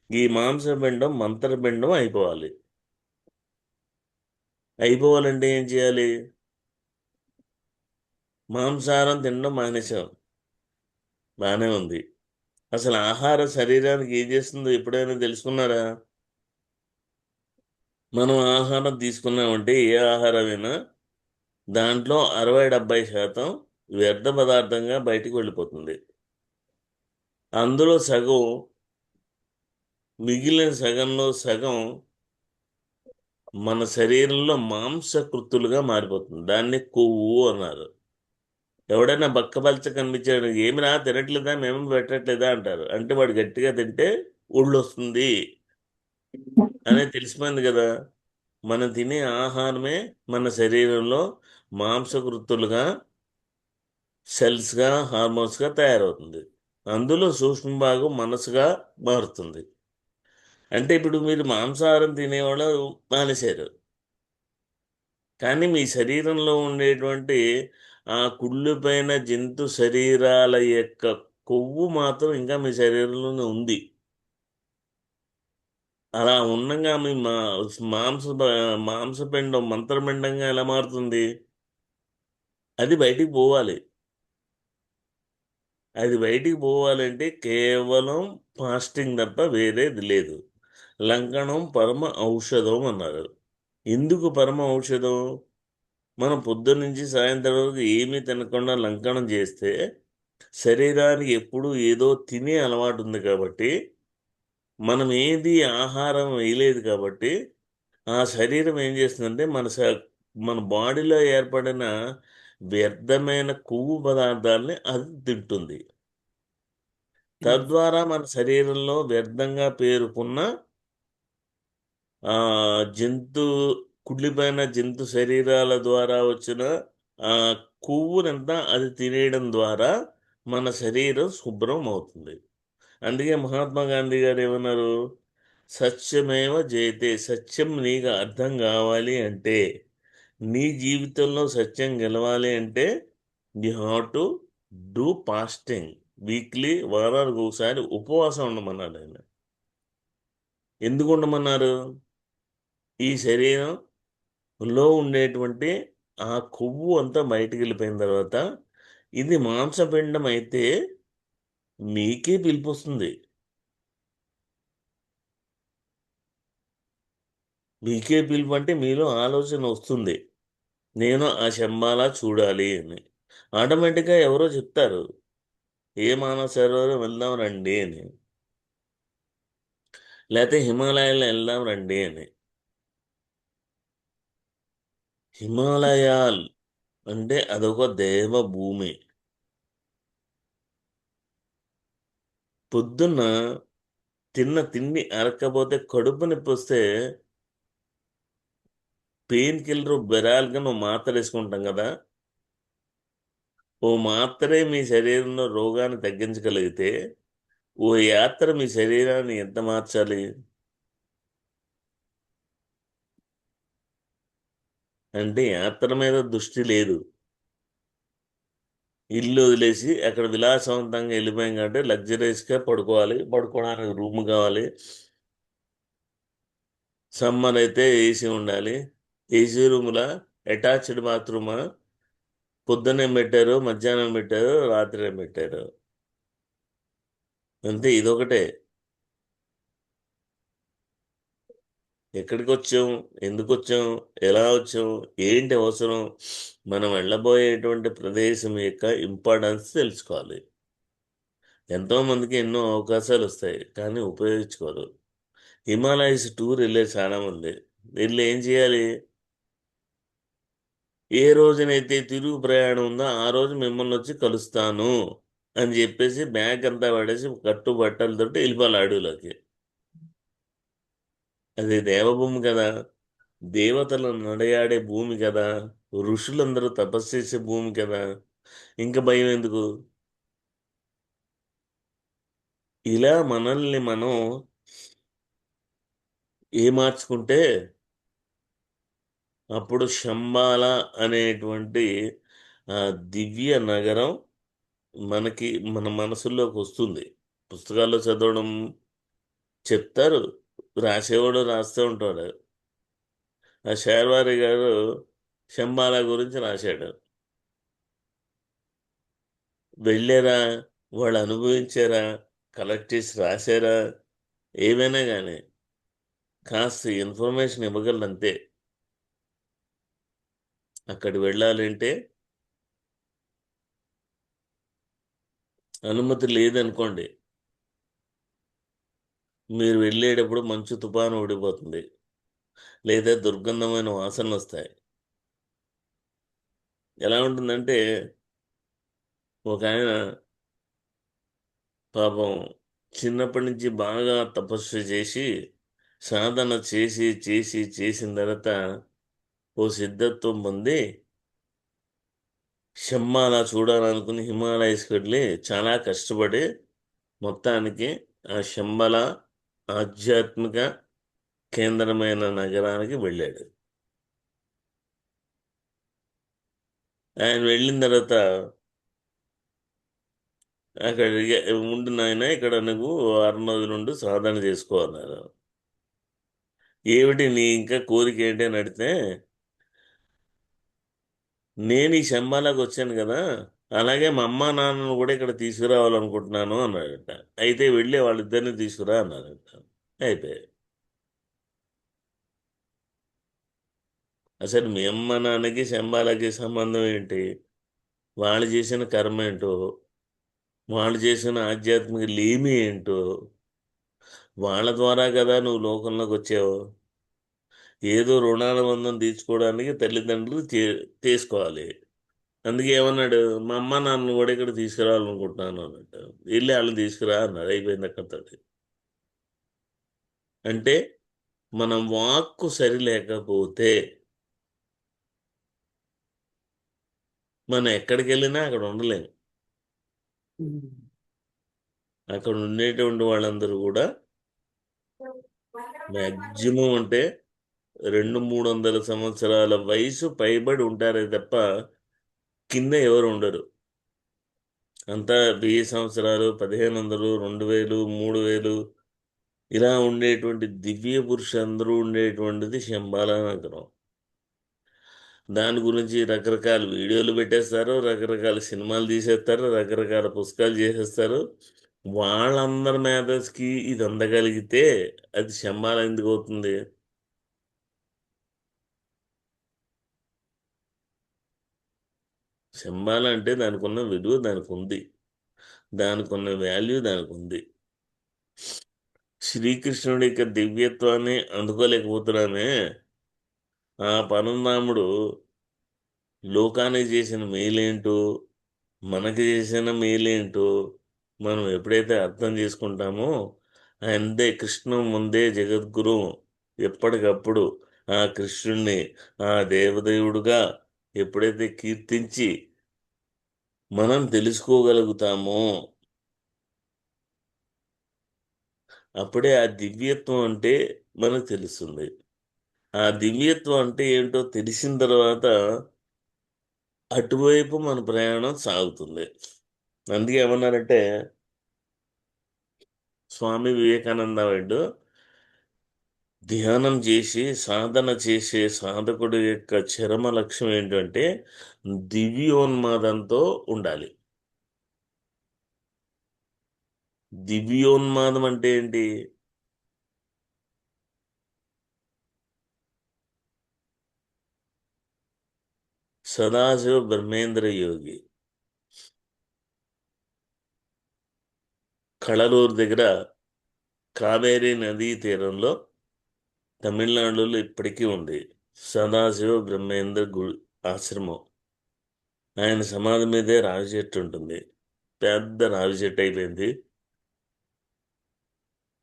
ఈ మాంసపిండం మంత్రపిండం అయిపోవాలి. అయిపోవాలంటే ఏం చేయాలి? మాంసాహారం తినడం మానేసాం, బాగానే ఉంది. అసలు ఆహార శరీరానికి ఏం చేస్తుందో ఎప్పుడైనా తెలుసుకున్నారా? మనం ఆహారం తీసుకున్నామంటే ఏ ఆహారమైనా దాంట్లో 60-70% వ్యర్థ పదార్థంగా బయటికి వెళ్ళిపోతుంది. అందులో సగం, మిగిలిన సగంలో సగం మన శరీరంలో మాంసకృతులుగా మారిపోతుంది. దాన్ని కొవ్వు అన్నారు. ఎవడైనా బక్కపలచ కనిపించాడు, ఏమిరా తినట్లేదా, మేము పెట్టట్లేదా అంటారు. అంటే వాడు గట్టిగా తింటే ఒళ్ళు వస్తుంది అనేది తెలిసిపోయింది కదా. మనం తినే ఆహారమే మన శరీరంలో మాంసకృతులుగా, సెల్స్గా, హార్మోన్స్గా తయారవుతుంది. అందులో సూక్ష్మ భాగం మనసుగా మారుతుంది. అంటే ఇప్పుడు మీరు మాంసాహారం తినేవాళ్ళు మానేశారు, కానీ మీ శరీరంలో ఉండేటువంటి ఆ కుళ్ళిపోయిన జంతు శరీరాల యొక్క కొవ్వు మాత్రం ఇంకా మీ శరీరంలోనే ఉంది. అలా ఉండగా మీ మాంసపిండం మంత్రపిండంగా ఎలా మారుతుంది? అది బయటికి పోవాలి. అది బయటికి పోవాలంటే కేవలం ఫాస్టింగ్ తప్ప వేరేది లేదు. లంకనం పరమ ఔషధం అన్నారు. ఎందుకు పరమ ఔషధం? మనం పొద్దున్న నుంచి సాయంత్రం వరకు ఏమీ తినకుండా లంకనం చేస్తే శరీరానికి ఎప్పుడూ ఏదో తినే అలవాటు ఉంది కాబట్టి, మనం ఏది ఆహారం వేయలేదు కాబట్టి, ఆ శరీరం ఏం చేస్తుందంటే మన బాడీలో ఏర్పడిన వ్యర్థమైన కొవ్వు పదార్థాలని అది తింటుంది. తద్వారా మన శరీరంలో వ్యర్థంగా పేరుకున్న ఆ జంతు కుళ్ళిపోయిన జంతు శరీరాల ద్వారా వచ్చిన ఆ కొవ్వునంతా అది తినేయడం ద్వారా మన శరీరం శుభ్రం అవుతుంది. అందుకే మహాత్మా గాంధీ గారు ఏమన్నారు? సత్యమేవ జయతే. సత్యం నీకు అర్థం కావాలి అంటే, నీ జీవితంలో సత్యం గెలవాలి అంటే, you have to do fasting. Weekly, వారానికి ఒకసారి ఉపవాసం ఉండమన్నాడు ఆయన. ఎందుకు ఉండమన్నారు? ఈ శరీరంలో ఉండేటువంటి ఆ కొవ్వు అంతా బయటికి వెళ్ళిపోయిన తర్వాత, ఇది మాంసపిండం అయితే మీకే పిలుపు వస్తుంది. మీకే పిలుపు అంటే మీలో ఆలోచన వస్తుంది, నేను ఆ శంబాలా చూడాలి అని. ఆటోమేటిక్గా ఎవరో చెప్తారు, ఏ మానవ సరోవరం వెళ్దాం రండి అని, లేకపోతే హిమాలయాల్లో వెళ్దాం రండి అని. హిమాలయాల్ అంటే అదొక దేవ భూమి. పొద్దున్న తిన్న తిండి అరక్కపోతే కడుపు నొప్పి వస్తే పెయిన్ కిల్లర్ బెరాల్గా నువ్వు మాత్ర వేసుకుంటాం కదా. ఓ మాత్రే మీ శరీరంలో రోగాన్ని తగ్గించగలిగితే ఓ యాత్ర మీ శరీరాన్ని ఎంత మార్చాలి? అంటే యాత్ర మీద దృష్టి లేదు. ఇల్లు వదిలేసి అక్కడ విలాసవంతంగా వెళ్ళిపోయాం కాబట్టి లగ్జరీస్గా పడుకోవాలి, పడుకోవడానికి రూమ్ కావాలి. సమ్మర్ అయితే ఏసీ ఉండాలి. ఏసీ రూమ్లో అటాచ్డ్ బాత్రూమా? పొద్దున్నే పెట్టారు, మధ్యాహ్నం పెట్టారు, రాత్రి పెట్టారు, అంతే. ఇదొకటే. ఎక్కడికి వచ్చాం, ఎందుకు వచ్చాం, ఎలా వచ్చాం, ఏంటి అవసరం, మనం వెళ్ళబోయేటువంటి ప్రదేశం యొక్క ఇంపార్టెన్స్ తెలుసుకోవాలి. ఎంతోమందికి ఎన్నో అవకాశాలు వస్తాయి, కానీ ఉపయోగించుకోరు. హిమాలయస్ టూర్ వెళ్ళే చాలామంది వెళ్ళి ఏం చేయాలి? ఏ రోజునైతే తిరుగు ప్రయాణం ఉందో ఆ రోజు మిమ్మల్ని వచ్చి కలుస్తాను అని చెప్పేసి బ్యాగ్ అంతా పడేసి కట్టు బట్టలతోటి వెళ్ళిపోవాలి అడవులోకి. అది దేవభూమి కదా, దేవతలు నడయాడే భూమి కదా, ఋషులందరూ తపస్సు చేసే భూమి కదా, ఇంకా భయం ఎందుకు? ఇలా మనల్ని మనం ఏ మార్చుకుంటే అప్పుడు శంబాల అనేటువంటి ఆ దివ్య నగరం మనకి మన మనసుల్లోకి వస్తుంది. పుస్తకాల్లో చదవడం చెప్తారు, రాసేవాడు రాస్తూ ఉంటాడు. ఆ షేర్వారి గారు శంబాల గురించి రాశాడు. వెళ్ళారా, వాళ్ళు అనుభవించారా, కలెక్ట్ చేసి రాశారా, ఏమైనా కానీ కాస్త ఇన్ఫర్మేషన్ ఇవ్వగలరు అంతే. అక్కడికి వెళ్ళాలంటే అనుమతి లేదనుకోండి, మీరు వెళ్ళేటప్పుడు మంచు తుఫాను ఊడిపోతుంది, లేదా దుర్గంధమైన వాసనలు వస్తాయి. ఎలా ఉంటుందంటే, ఒక ఆయన పాపం చిన్నప్పటి నుంచి బాగా తపస్సు చేసి సాధన చేసి చేసి చేసిన తర్వాత ఓ సిద్ధత్వం పొంది శంబాల చూడాలనుకుని హిమాలయస్కి వెళ్ళి చాలా కష్టపడి మొత్తానికి ఆ శంబల ఆధ్యాత్మిక కేంద్రమైన నగరానికి వెళ్ళాడు. ఆయన వెళ్ళిన తర్వాత అక్కడ ఉండి నాయన ఇక్కడ నువ్వు 6 రోజులుండి సాధన చేసుకోవాలన్నారు. ఏమిటి నీ ఇంకా కోరిక ఏంటి అని అడిగితే, నేను ఈ శంబాలకు వచ్చాను కదా, అలాగే మా అమ్మ నాన్నను కూడా ఇక్కడ తీసుకురావాలనుకుంటున్నాను అన్నాడట. అయితే వెళ్ళి వాళ్ళిద్దరిని తీసుకురా అన్నారట. అయిపోయాయి. అసలు మీ అమ్మ నాన్నకి శంబాలకి సంబంధం ఏంటి? వాళ్ళు చేసిన కర్మ ఏంటో, వాళ్ళు చేసిన ఆధ్యాత్మిక లేమి ఏంటో, వాళ్ళ ద్వారా కదా నువ్వు లోకంలోకి వచ్చావు. ఏదో రుణానుబంధం తీర్చుకోవడానికి తల్లిదండ్రులు తీసుకోవాలి. అందుకే ఏమన్నాడు, మా అమ్మ నాన్న కూడా ఇక్కడ తీసుకురావాలనుకుంటున్నాను అన్నట్టు. వెళ్ళి వాళ్ళని తీసుకురా అన్నాడు. అయిపోయింది అక్కడితోటి. అంటే మనం వాక్కు సరి లేకపోతే మనం ఎక్కడికి వెళ్ళినా అక్కడ ఉండలేము. అక్కడ ఉండేటువంటి వాళ్ళందరూ కూడా మ్యాక్సిమం అంటే 200-300 సంవత్సరాల వయసు పైబడి ఉంటారే తప్ప కింద ఎవరు ఉండరు. అంతా 1000 సంవత్సరాలు, 1500, 2000, 3000 ఇలా ఉండేటువంటి దివ్య పురుషులందరూ ఉండేటువంటిది శంబాలా నగరం. దాని గురించి రకరకాల వీడియోలు పెట్టేస్తారు, రకరకాల సినిమాలు తీసేస్తారు, రకరకాల పుస్తకాలు చేసేస్తారు. వాళ్ళందరి మేధస్కి ఇది అందగలిగితే అది శంబాలా ఎందుకు అవుతుంది? శంబాలా అంటే దానికి ఉన్న విలువ దానికి ఉంది, దానికి ఉన్న వాల్యూ దానికి ఉంది. శ్రీకృష్ణుడి యొక్క దివ్యత్వాన్ని అందుకోలేకపోతున్నామే. ఆ పరంధాముడు లోకానికి చేసిన మేలేంటో, మనకి చేసిన మేలేంటో మనం ఎప్పుడైతే అర్థం చేసుకుంటామో, అందే కృష్ణం ముందే జగద్గురు, ఎప్పటికప్పుడు ఆ కృష్ణుణ్ణి ఆ దేవదేవుడుగా ఎప్పుడైతే కీర్తించి మనం తెలుసుకోగలుగుతామో అప్పుడే ఆ దివ్యత్వం అంటే మనకు తెలుస్తుంది. ఆ దివ్యత్వం అంటే ఏంటో తెలిసిన తర్వాత అటువైపు మన ప్రయాణం సాగుతుంది. అందుకే ఏమన్నారంటే స్వామి వివేకానంద వాడు, ధ్యానం చేసి సాధన చేసే సాధకుడి యొక్క చరమ లక్ష్యం ఏంటంటే దివ్యోన్మాదంతో ఉండాలి. దివ్యోన్మాదం అంటే ఏంటి? సదాశివ బ్రహ్మేంద్ర యోగి కళలూరు దగ్గర కావేరీ నదీ తీరంలో తమిళనాడులో ఇప్పటికీ ఉంది సదాశివ బ్రహ్మేంద్ర ఆశ్రమం. ఆయన సమాధి మీదే రావి చెట్టు ఉంటుంది. పెద్ద రావి చెట్టు అయిపోయింది.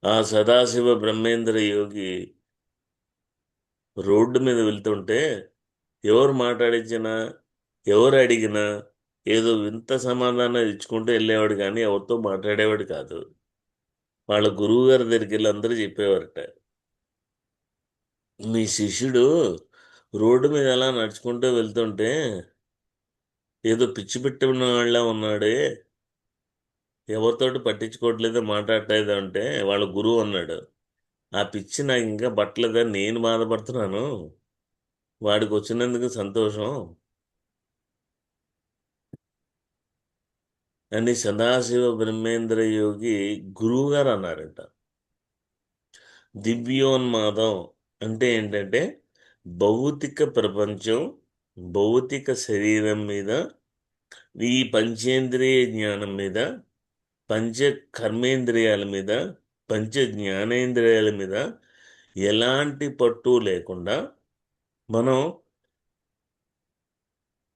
ఆ సదాశివ బ్రహ్మేంద్ర యోగి రోడ్డు మీద వెళ్తుంటే ఎవరు మాట్లాడించినా, ఎవరు అడిగినా ఏదో వింత సమాధానం ఇచ్చుకుంటూ వెళ్ళేవాడు, కానీ ఎవరితో మాట్లాడేవాడు కాదు. వాళ్ళ గురువు గారి దగ్గరికి వెళ్ళి అందరూ చెప్పేవారట, మీ శిష్యుడు రోడ్డు మీద ఎలా నడుచుకుంటూ వెళ్తుంటే ఏదో పిచ్చి పెట్టిన వాళ్ళ ఉన్నాడే, ఎవరితోటి పట్టించుకోవట్లేదు, మాట్లాడలేదు అంటే వాళ్ళ గురువు అన్నాడు, ఆ పిచ్చి నాకు ఇంకా పట్టలేదని నేను బాధపడుతున్నాను, వాడికి వచ్చినందుకు సంతోషం అని సదాశివ బ్రహ్మేంద్ర యోగి గురువు గారు అన్నారంట. దివ్యోన్మాదం అంటే ఏంటంటే భౌతిక ప్రపంచం, భౌతిక శరీరం మీద, ఈ పంచేంద్రియ జ్ఞానం మీద, పంచ కర్మేంద్రియాల మీద, పంచ జ్ఞానేంద్రియాల మీద ఎలాంటి పట్టు లేకుండా మనం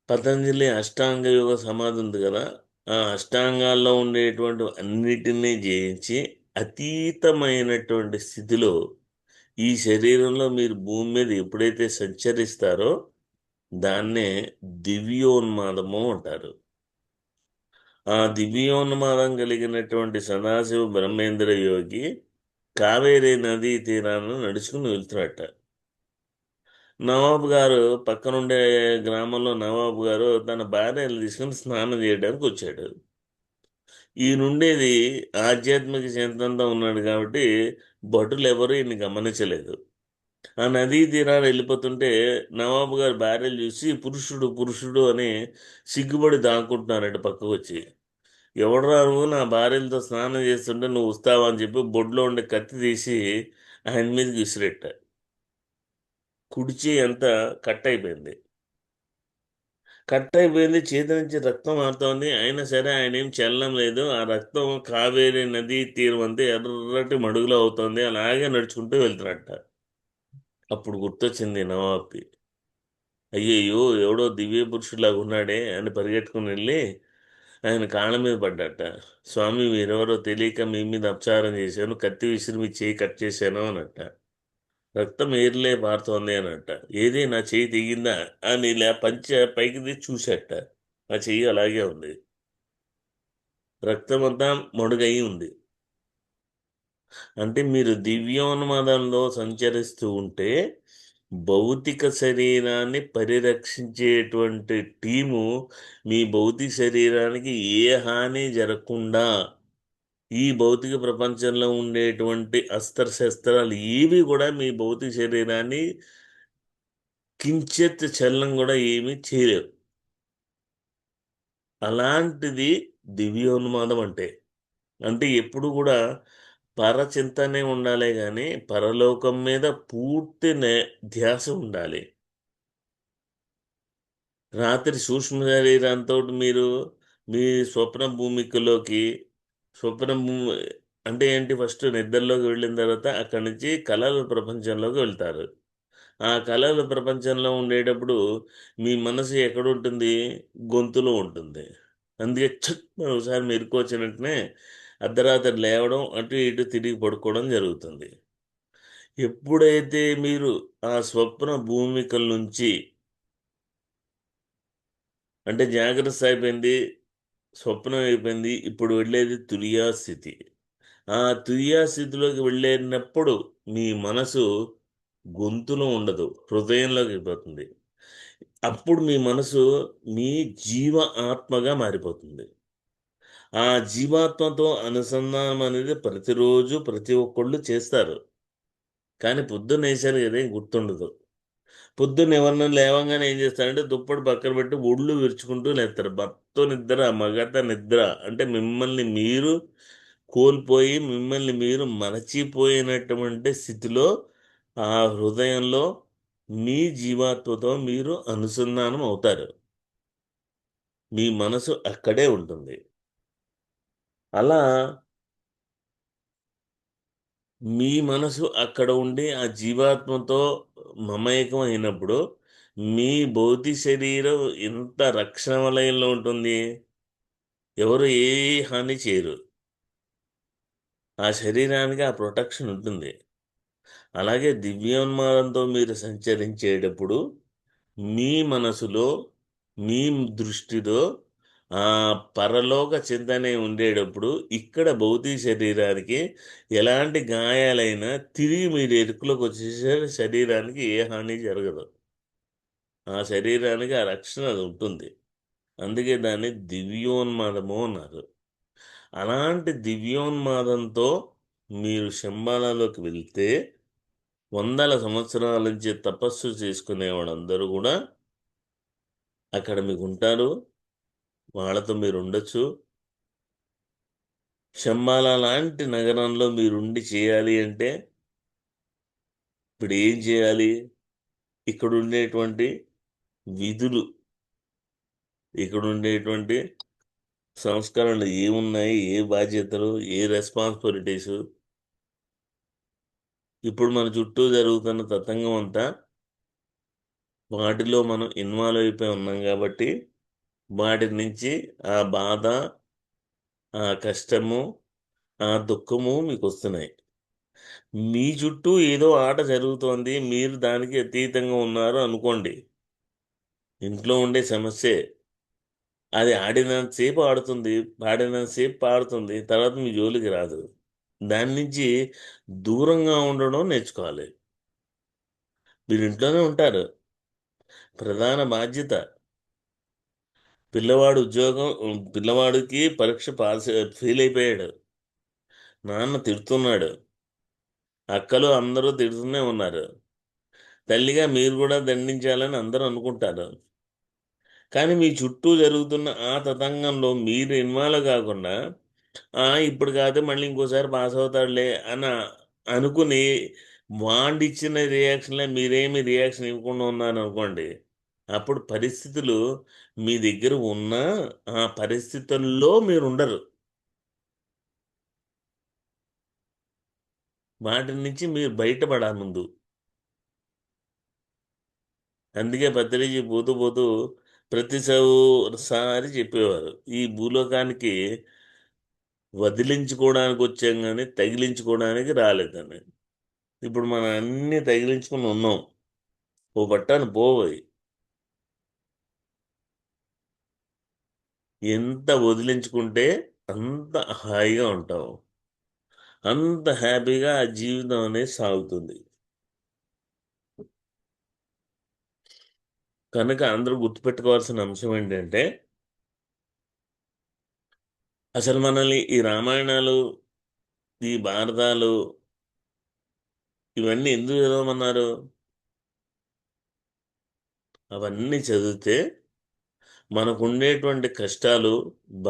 పతంజలి అష్టాంగ యోగ సమాధి ఉంది కదా, ఆ అష్టాంగాల్లో ఉండేటువంటి అన్నిటినీ జయించి అతీతమైనటువంటి స్థితిలో ఈ శరీరంలో మీరు భూమి మీద ఎప్పుడైతే సంచరిస్తారో దాన్నే దివ్యోన్మాదము అంటారు. ఆ దివ్యోన్మాదం కలిగినటువంటి సదాశివ బ్రహ్మేంద్ర యోగి కావేరీ నదీ తీరాన్ని నడుచుకుని వెళ్తున్నట్ట. నవాబు గారు పక్కనుండే గ్రామంలో నవాబు గారు తన భార్యను తీసుకుని స్నానం చేయడానికి వచ్చాడు. ఈయనుండేది ఆధ్యాత్మిక చింతనతో ఉన్నాడు కాబట్టి భటులు ఎవరు ఈయన్ని గమనించలేదు. ఆ నదీ తీరాలు వెళ్ళిపోతుంటే నవాబు గారి భార్యలు చూసి పురుషుడు పురుషుడు అని సిగ్గుపడి దాక్కుంటున్నారంట పక్కకు వచ్చి. ఎవడరా నువ్వు, నా భార్యలతో స్నానం చేస్తుంటే నువ్వు వస్తావా అని చెప్పి బొడ్లో ఉండే కత్తి తీసి ఆయన మీదకి విసిరెట్ట. కుడి చెయ్యి అంతా కట్ అయిపోయింది. కట్ అయిపోయింది, చేతి నుంచి రక్తం మారుతోంది. అయినా సరే ఆయన ఏం చలనం లేదు. ఆ రక్తం కావేరీ నదీ తీరం అంతా ఎర్రటి మడుగులో అవుతోంది. అలాగే నడుచుకుంటూ వెళ్తున్నట్ట. అప్పుడు గుర్తొచ్చింది నవాబ్కి. అయ్యయ్యో, ఎవడో దివ్య పురుషులాగా ఉన్నాడే అని పరిగెట్టుకుని వెళ్ళి ఆయన కాళ్ళ మీద పడ్డట. స్వామి, మీరెవరో తెలియక మీ మీద అపచారం చేశాను, కత్తి విసిరి మీ చేయి కట్ చేశాను అన్నట్ట. రక్తం ఏర్లే పారుతోంది అన్నట్ట. ఏది నా చేయి తెగిందా అని ఇలా పంచ పైకి తీసి చూసేట. ఆ చెయ్యి అలాగే ఉంది, రక్తం అంతా మడుగయి ఉంది. అంటే మీరు దివ్యోన్మాదంలో సంచరిస్తూ ఉంటే భౌతిక శరీరాన్ని పరిరక్షించేటువంటి టీము మీ భౌతిక శరీరానికి ఏ హాని జరగకుండా ఈ భౌతిక ప్రపంచంలో ఉండేటువంటి అస్త్రశస్త్రాలు ఏవి కూడా మీ భౌతిక శరీరాన్ని కించెత్ చలనం కూడా ఏమీ చేయలేవు. అలాంటిది దివ్యోన్మాదం అంటే. అంటే ఎప్పుడు కూడా పరచింతనే ఉండాలి కానీ పరలోకం మీద పూర్తి ధ్యాస ఉండాలి. రాత్రి సూక్ష్మ శరీరంతో మీరు మీ స్వప్న భూమికలోకి, స్వప్న భూమి అంటే ఏంటి, ఫస్ట్ నిద్రలోకి వెళ్ళిన తర్వాత అక్కడి నుంచి కళల ప్రపంచంలోకి వెళ్తారు. ఆ కళల ప్రపంచంలో ఉండేటప్పుడు మీ మనసు ఎక్కడ ఉంటుంది? గొంతులో ఉంటుంది. అందుకే ఒకసారి మెలకు వచ్చిన వెంటనే అర్ధరాత్రి లేవడం, అటు ఇటు తిరిగి పడుకోవడం జరుగుతుంది. ఎప్పుడైతే మీరు ఆ స్వప్న భూమికల నుంచి, అంటే జాగ్రత్త అయిపోయింది, స్వప్నం అయిపోయింది, ఇప్పుడు వెళ్ళేది తురియా స్థితి. ఆ తురియా స్థితిలోకి వెళ్ళేటప్పుడు మీ మనసు గొంతులో ఉండదు, హృదయంలోకి వెళ్ళిపోతుంది. అప్పుడు మీ మనసు మీ జీవ ఆత్మగా మారిపోతుంది. ఆ జీవాత్మతో అనుసంధానం అనేది ప్రతిరోజు ప్రతి ఒక్కళ్ళు చేస్తారు. కానీ పొద్దున్న వేసారు కదా, ఏం గుర్తుండదు. పొద్దున్న ఎవరన్నా లేవంగానే ఏం చేస్తారంటే దుప్పటి పక్కన పెట్టి ఒళ్ళు విరుచుకుంటూ లేస్తారు. భర్త నిద్ర, మగత నిద్ర. అంటే మిమ్మల్ని మీరు కోల్పోయి, మిమ్మల్ని మీరు మరచిపోయినటువంటి స్థితిలో ఆ హృదయంలో మీ జీవాత్మతో మీరు అనుసంధానం అవుతారు. మీ మనసు అక్కడే ఉంటుంది. అలా మీ మనసు అక్కడ ఉండి ఆ జీవాత్మతో మమేకం అయినప్పుడు మీ భౌతిక శరీరం ఎంత రక్షణ వలయంలో ఉంటుంది. ఎవరు ఏ హాని చేయరు. ఆ శరీరానికి ఆ ప్రొటెక్షన్ ఉంటుంది. అలాగే దివ్యోన్మాదంతో మీరు సంచరించేటప్పుడు మీ మనసులో, మీ దృష్టిలో ఆ పరలోక చింతనే ఉండేటప్పుడు ఇక్కడ భౌతిక శరీరానికి ఎలాంటి గాయాలైనా తిరిగి మీరు ఎరుకులోకి వచ్చేసే శరీరానికి ఏ హాని జరగదు. ఆ శరీరానికి ఆ రక్షణ అది ఉంటుంది. అందుకే దాన్ని దివ్యోన్మాదము అన్నారు. అలాంటి దివ్యోన్మాదంతో మీరు శంబాలాలోకి వెళ్తే వందల సంవత్సరాల నుంచి తపస్సు చేసుకునే వాళ్ళందరూ కూడా అక్కడ మీకు ఉంటారు. వాళ్ళతో మీరు ఉండొచ్చు. శంబాలా లాంటి నగరంలో మీరుండి చేయాలి అంటే ఇప్పుడు ఏం చేయాలి? ఇక్కడ ఉండేటువంటి విధులు, ఇక్కడ ఉండేటువంటి సంస్కరణలు ఏమున్నాయి, ఏ బాధ్యతలు, ఏ రెస్పాన్సిబిలిటీసు, ఇప్పుడు మన చుట్టూ జరుగుతున్న తతంగం అంతా వాటిలో మనం ఇన్వాల్వ్ అయిపోయి ఉన్నాం కాబట్టి వాటి నుంచి ఆ బాధ, ఆ కష్టము, ఆ దుఃఖము మీకు వస్తున్నాయి. మీ చుట్టూ ఏదో ఆట జరుగుతోంది, మీరు దానికి అతీతంగా ఉన్నారు అనుకోండి. ఇంట్లో ఉండే సమస్యే. అది ఆడినంతసేపు ఆడుతుంది, పాడినంతసేపు పాడుతుంది, తర్వాత మీ జోలికి రాదు. దాని నుంచి దూరంగా ఉండడం నేర్చుకోవాలి. మీరు ఇంట్లోనే ఉంటారు. ప్రధాన బాధ్యత పిల్లవాడు ఉద్యోగం, పిల్లవాడికి పరీక్ష ఫెయిల్ అయిపోయాడు. నాన్న తిడుతున్నాడు, అక్కలు అందరూ తిడుతూనే ఉన్నారు. తల్లిగా మీరు కూడా దండించాలని అందరూ అనుకుంటారు. కానీ మీ చుట్టూ జరుగుతున్న ఆ తతంగంలో మీరు ఇన్వాల్వ్ కాకుండా ఇప్పుడు కాదు మళ్ళీ ఇంకోసారి పాస్ అవుతాడులే అని అనుకుని వాడిచ్చిన రియాక్షన్లే మీరేమి రియాక్షన్ ఇవ్వకుండా ఉన్నారనుకోండి, అప్పుడు పరిస్థితులు మీ దగ్గర ఉన్నా ఆ పరిస్థితుల్లో మీరు ఉండరు. వాటి నుంచి మీరు బయటపడాలి ముందు. అందుకే పత్రిజీ పోతూ పోతూ ప్రతిసారి చెప్పేవారు, ఈ భూలోకానికి వదిలించుకోవడానికి వచ్చాం కానీ తగిలించుకోవడానికి రాలేదని. ఇప్పుడు మనం అన్ని తగిలించుకుని ఉన్నాం. ఓ పట్టాను పోయి ఎంత వదిలించుకుంటే అంత హాయిగా ఉంటాం, అంత హ్యాపీగా ఆ జీవితం అనేది సాగుతుంది. కనుక అందరూ గుర్తుపెట్టుకోవాల్సిన అంశం ఏంటంటే, అసలు మనల్ని ఈ రామాయణాలు, ఈ భారతాలు, ఇవన్నీ ఎందుకు చదవమన్నారు? అవన్నీ చదివితే మనకుండేటువంటి కష్టాలు,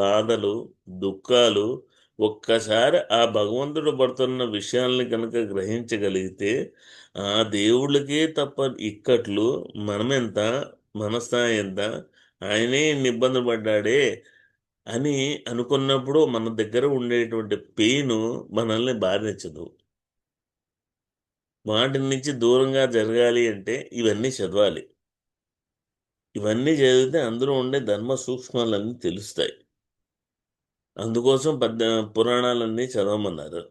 బాధలు, దుఃఖాలు ఒక్కసారి ఆ భగవంతుడు పడుతున్న విషయాల్ని కనుక గ్రహించగలిగితే, ఆ దేవుళ్ళకే తప్ప ఇక్కట్లు మనమెంత, మన స్థాయి ఎంత, ఆయనే ఇన్ని ఇబ్బందులు పడ్డాడే అని అనుకున్నప్పుడు మన దగ్గర ఉండేటువంటి పెయిన్ మనల్ని బాధించదు. వాటి నుంచి దూరంగా జరగాలి అంటే ఇవన్నీ చదవాలి. ఇవన్నీ చదివితే అందులో ఉండే ధర్మ సూక్ష్మాలన్నీ తెలుస్తాయి. అందుకోసం పురాణాలన్నీ చదవమన్నారు.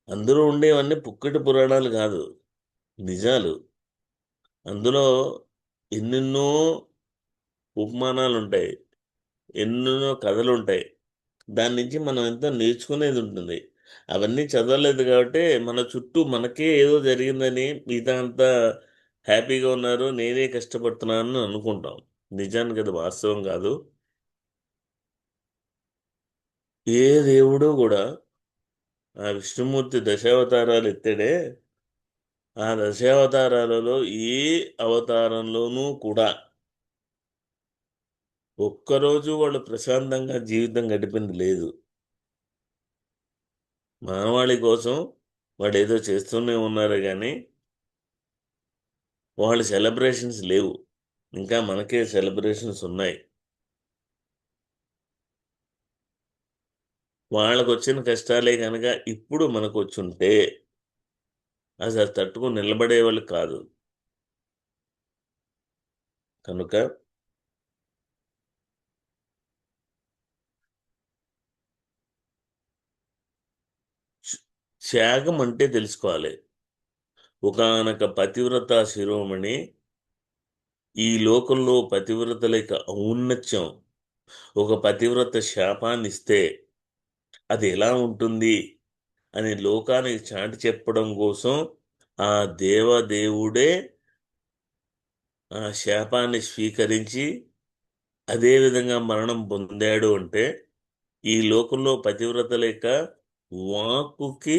అందులో ఉండేవన్నీ పుక్కటి పురాణాలు కాదు, నిజాలు. అందులో ఎన్నెన్నో ఉపమానాలు ఉంటాయి, ఎన్నెన్నో కథలు ఉంటాయి. దాని నుంచి మనం ఎంతో నేర్చుకునేది ఉంటుంది. అవన్నీ చదవలేదు కాబట్టి మన చుట్టూ మనకే ఏదో జరిగిందని మిగతా అంతా హ్యాపీగా ఉన్నారు, నేనే కష్టపడుతున్నాను అని అనుకుంటాం. నిజానికి అది వాస్తవం కాదు. ఏ దేవుడు కూడా ఆ విష్ణుమూర్తి దశావతారాలు ఎత్తాడే, ఆ దశావతారాలలో ఏ అవతారంలోనూ కూడా ఒక్కరోజు వాళ్ళు ప్రశాంతంగా జీవితం గడిపింది లేదు. మానవాళి కోసం వాడు ఏదో చేస్తూనే ఉన్నారు కానీ వాళ్ళు సెలబ్రేషన్స్ లేవు. ఇంకా మనకే సెలబ్రేషన్స్ ఉన్నాయి. వాళ్ళకు వచ్చిన కష్టాలే కనుక ఇప్పుడు మనకు వచ్చుంటే అసలు తట్టుకుని నిలబడే వాళ్ళు కాదు. కనుక త్యాగం అంటే తెలుసుకోవాలి. ఒకానొక పతివ్రత శిరోమణి ఈ లోకంలో పతివ్రతల యొక్క ఔన్నత్యం ఒక పతివ్రత శాపాన్ని ఇస్తే అది ఎలా ఉంటుంది అని లోకానికి చాటి చెప్పడం కోసం ఆ దేవదేవుడే ఆ శాపాన్ని స్వీకరించి అదే విధంగా మరణం పొందాడు అంటే ఈ లోకంలో పతివ్రతల యొక్క వాక్కుకి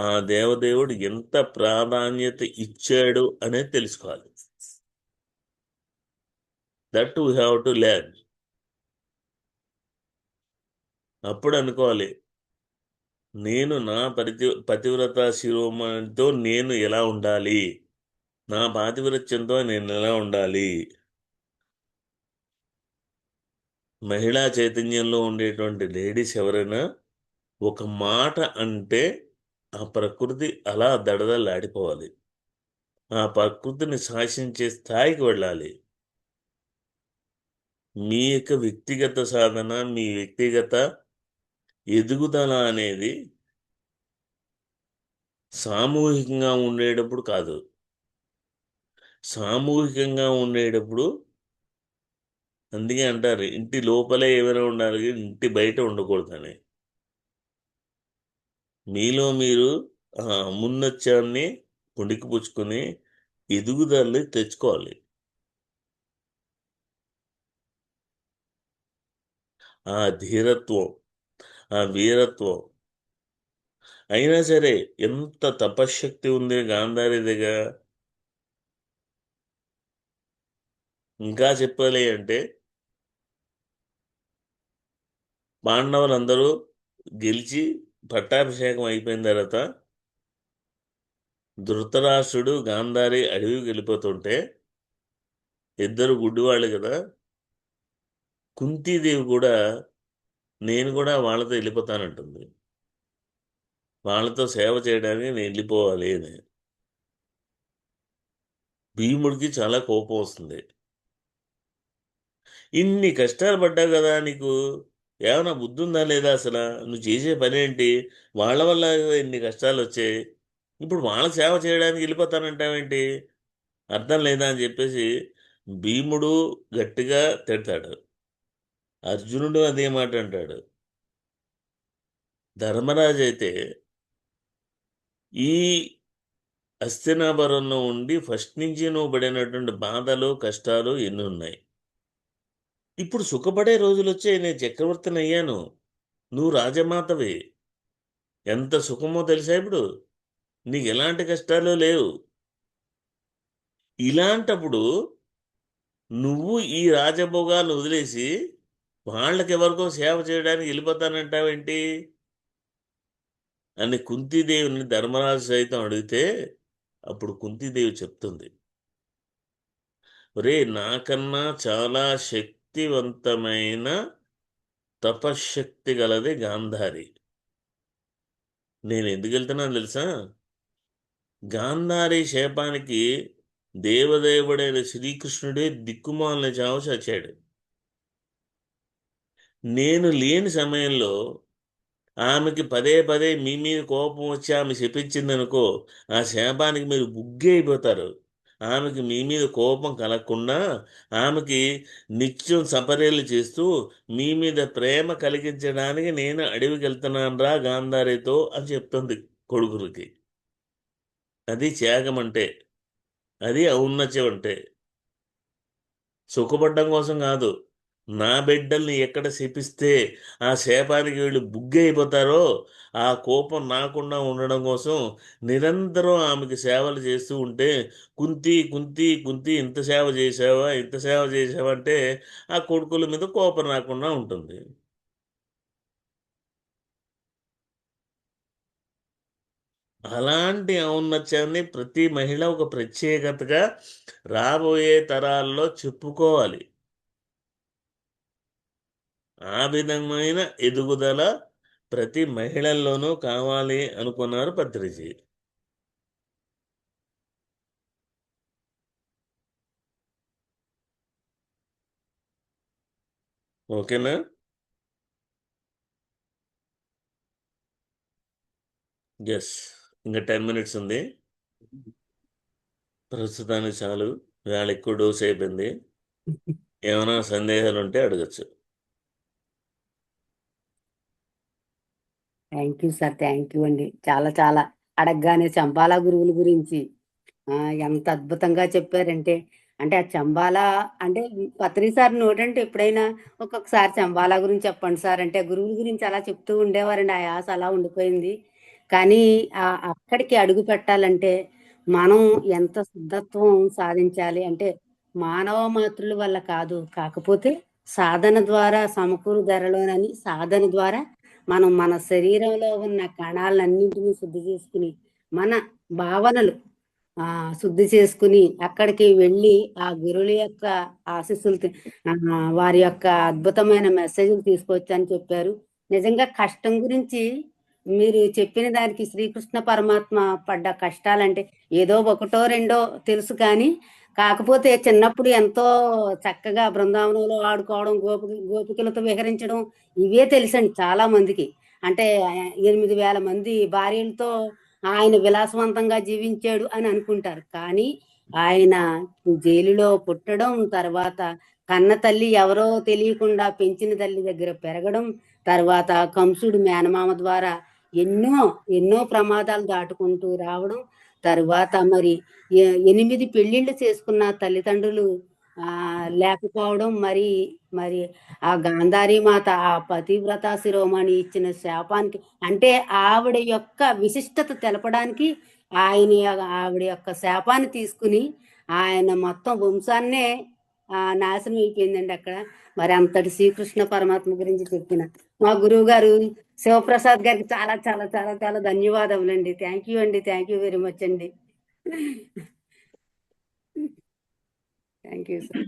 ఆ దేవదేవుడు ఎంత ప్రాధాన్యత ఇచ్చాడు అనేది తెలుసుకోవాలి. That we have to learn. అప్పుడు అనుకోవాలి, నేను నా పతివ్రత శిరోమణితో నేను ఎలా ఉండాలి, నా పాతివ్రత్యంతో నేను ఎలా ఉండాలి. మహిళా చైతన్యంలో ఉండేటువంటి లేడీస్ ఎవరైనా ఒక మాట అంటే ఆ ప్రకృతి అలా దడదలాడిపోవాలి, ఆ ప్రకృతిని శాసించే స్థాయికి వెళ్ళాలి. మీ యొక్క వ్యక్తిగత సాధన, మీ వ్యక్తిగత ఎదుగుదల అనేది సామూహికంగా ఉండేటప్పుడు కాదు. సామూహికంగా ఉండేటప్పుడు అందుకే అంటారు ఇంటి లోపలే ఏమైనా ఉండాలి, ఇంటి బయట ఉండకూడదని. మీలో మీరు ఆ మున్నత్యాన్ని పుణికిపుచ్చుకొని ఎదుగుదలని తెచ్చుకోవాలి. ఆ ధీరత్వం, ఆ వీరత్వం. అయినా సరే ఎంత తపశ్శక్తి ఉంది గాంధారి దగ్గర, ఇంకా చెప్పాలి అంటే పాండవులందరూ గెలిచి పట్టాభిషేకం అయిపోయిన తర్వాత ధృతరాష్ట్రుడు గాంధారి అడవికి వెళ్ళిపోతుంటే ఇద్దరు గుడ్డివాళ్ళు కదా, కుంతీదేవి కూడా నేను కూడా వాళ్ళతో వెళ్ళిపోతానంటుంది. వాళ్ళతో సేవ చేయడానికి నేను వెళ్ళిపోవాలి అని. భీముడికి చాలా కోపం వస్తుంది. ఇన్ని కష్టాలు పడ్డావు కదా, నీకు ఏమైనా బుద్ధి ఉందా లేదా, అసలు నువ్వు చేసే పని ఏంటి, వాళ్ళ వల్ల ఇన్ని కష్టాలు వచ్చాయి, ఇప్పుడు వాళ్ళ సేవ చేయడానికి వెళ్ళిపోతానంటావేంటి, అర్థం లేదా అని చెప్పేసి భీముడు గట్టిగా తిడతాడు. అర్జునుడు అదే మాట అంటాడు. ధర్మరాజు అయితే ఈ హస్తినాపురంలో ఉండి ఫస్ట్ నుంచి నువ్వు పడినటువంటి బాధలు కష్టాలు ఎన్ని ఉన్నాయి, ఇప్పుడు సుఖపడే రోజులు వచ్చాయి, నేను చక్రవర్తిని అయ్యాను, నువ్వు రాజమాతవి, ఎంత సుఖమో తెలుసా, ఇప్పుడు నీకు ఎలాంటి కష్టాలు లేవు. ఇలాంటప్పుడు నువ్వు ఈ రాజభోగాలు వదిలేసి వాళ్ళకెవరికో సేవ చేయడానికి వెళ్ళిపోతానంటావేంటి అని కుంతీదేవిని ధర్మరాజు సైతం అడిగితే అప్పుడు కుంతీదేవి చెప్తుంది, ఒరే నాకన్నా చాలా శక్తివంతమైన తపశ్శక్తి గలది గాంధారి. నేను ఎందుకు వెళ్తున్నాను తెలుసా, గాంధారి శాపానికి దేవదేవుడైన శ్రీకృష్ణుడే దిక్కుమాలని చావు చచ్చాడు. నేను లేని సమయంలో ఆమెకి పదే పదే మీ మీద కోపం వచ్చి ఆమె శపించిందనుకో, ఆ శాపానికి మీరు బుగ్గి అయిపోతారు. ఆమెకి మీ మీద కోపం కలగకుండా ఆమెకి నిత్యం సపర్యలు చేస్తూ మీ మీద ప్రేమ కలిగించడానికి నేను అడవికి వెళ్తున్నాను రా గాంధారితో అని చెప్తుంది కొడుకులకి. అది త్యాగం అంటే, అది ఔన్నత్యం అంటే. సుఖపడ్డం కోసం కాదు, నా బిడ్డల్ని ఎక్కడ శపిస్తే ఆ శాపానికి వీళ్ళు బుగ్గి అయిపోతారో ఆ కోపం నాకుండా ఉండడం కోసం నిరంతరం ఆమెకి సేవలు చేస్తూ ఉంటే, కుంతి కుంతి కుంతి ఇంత సేవ చేసావా ఇంత సేవ చేసావా అంటే ఆ కొడుకుల మీద కోపం రాకుండా ఉంటుంది. అలాంటి ఔన్నత్యాన్ని ప్రతి మహిళ ఒక ప్రత్యేకతగా రాబోయే తరాల్లో చెప్పుకోవాలి. ఆ విధమైన ఎదుగుదల ప్రతి మహిళల్లోనూ కావాలి అనుకున్నారు పత్రిజీ. ఓకేనా? ఎస్, ఇంకా 10 మినిట్స్ ఉంది, ప్రస్తుతానికి చాలు, వేళ ఎక్కువ డోస్ అయిపోయింది. ఏమైనా సందేహాలు ఉంటే అడగచ్చు. Thank you sir, thank you అండి. చాలా చాలా అడగగానే చంబాలా గురువుల గురించి ఎంత అద్భుతంగా చెప్పారంటే, అంటే ఆ చంబాలా అంటే పత్రి సార్ నోటంటే ఎప్పుడైనా ఒక్కొక్కసారి చంబాలా గురించి చెప్పండి సార్ అంటే గురువుల గురించి అలా చెప్తూ ఉండేవారండి. ఆ యాస అలా ఉండిపోయింది. కానీ అక్కడికి అడుగు పెట్టాలంటే మనం ఎంత శుద్ధత్వం సాధించాలి అంటే మానవ మాతృల వల్ల కాదు, కాకపోతే సాధన ద్వారా సమకూరు ధరలోనని సాధన ద్వారా మనం మన శరీరంలో ఉన్న కణాలన్నింటినీ శుద్ధి చేసుకుని మన భావనలు శుద్ధి చేసుకుని అక్కడికి వెళ్ళి ఆ గురువుల యొక్క ఆశీస్సులు వారి యొక్క అద్భుతమైన మెసేజ్లు తీసుకొచ్చని చెప్పారు. నిజంగా కష్టం గురించి మీరు చెప్పిన దానికి శ్రీకృష్ణ పరమాత్మ పడ్డ కష్టాలంటే ఏదో ఒకటో రెండో తెలుసు, కానీ కాకపోతే చిన్నప్పుడు ఎంతో చక్కగా బృందావనంలో ఆడుకోవడం, గోపికలతో విహరించడం ఇవే తెలుసండి చాలా మందికి. అంటే 8,000 మంది భార్యలతో ఆయన విలాసవంతంగా జీవించాడు అని అనుకుంటారు. కానీ ఆయన జైలులో పుట్టడం, తర్వాత కన్న తల్లి ఎవరో తెలియకుండా పెంచిన తల్లి దగ్గర పెరగడం, తర్వాత కంసుడు మేనమామ ద్వారా ఎన్నో ఎన్నో ప్రమాదాలు దాటుకుంటూ రావడం, తర్వాత మరి 8 పెళ్లిళ్ళు చేసుకున్న తల్లిదండ్రులు లేకపోవడం, మరి మరి ఆ గాంధారీ మాత ఆ పతివ్రత శిరోమణి ఇచ్చిన శాపానికి అంటే ఆవిడ యొక్క విశిష్టత తెలపడానికి ఆవిడ యొక్క శాపాన్ని తీసుకుని ఆయన మొత్తం వంశాన్నే నాశనం అయిపోయిందండి అక్కడ. మరి అంతటి శ్రీకృష్ణ పరమాత్మ గురించి చెప్పిన మా గురువు గారు శివప్రసాద్ గారికి చాలా చాలా చాలా చాలా ధన్యవాదములండి. థ్యాంక్ యూ అండి. థ్యాంక్ యూ వెరీ మచ్ అండి. Thank you sir.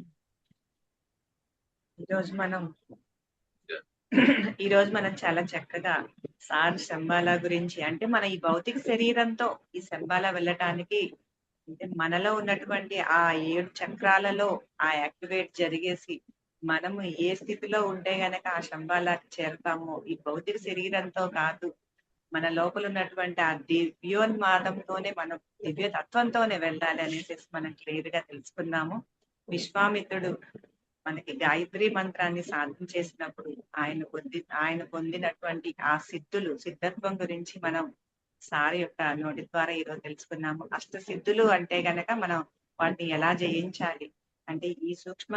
ఈరోజు మనం చాలా చక్కగా సార్ శంబాలా గురించి, అంటే మన ఈ భౌతిక శరీరంతో ఈ శంబాలా వెళ్ళటానికి, అంటే మనలో ఉన్నటువంటి ఆ 7 చక్రాలలో ఆ యాక్టివేట్ జరిగేసి మనము ఏ స్థితిలో ఉంటే గనక ఆ శంబాలాకి చేరతామో, ఈ భౌతిక శరీరంతో కాదు, మన లోపల ఉన్నటువంటి ఆ దివ్యోన్మాదంతోనే, మనం దివ్య తత్వంతోనే వెళ్ళాలి అనేసి మనం క్లియర్ గా తెలుసుకున్నాము. విశ్వామిత్రుడు మనకి గాయత్రి మంత్రాన్ని సాధన చేసినప్పుడు ఆయన పొందినటువంటి ఆ సిద్ధత్వం గురించి మనం సార్ యొక్క నోటి ద్వారా ఈరోజు తెలుసుకున్నాము. సిద్ధులు అంటే గనక మనం వాటిని ఎలా జయించాలి అంటే, ఈ సూక్ష్మ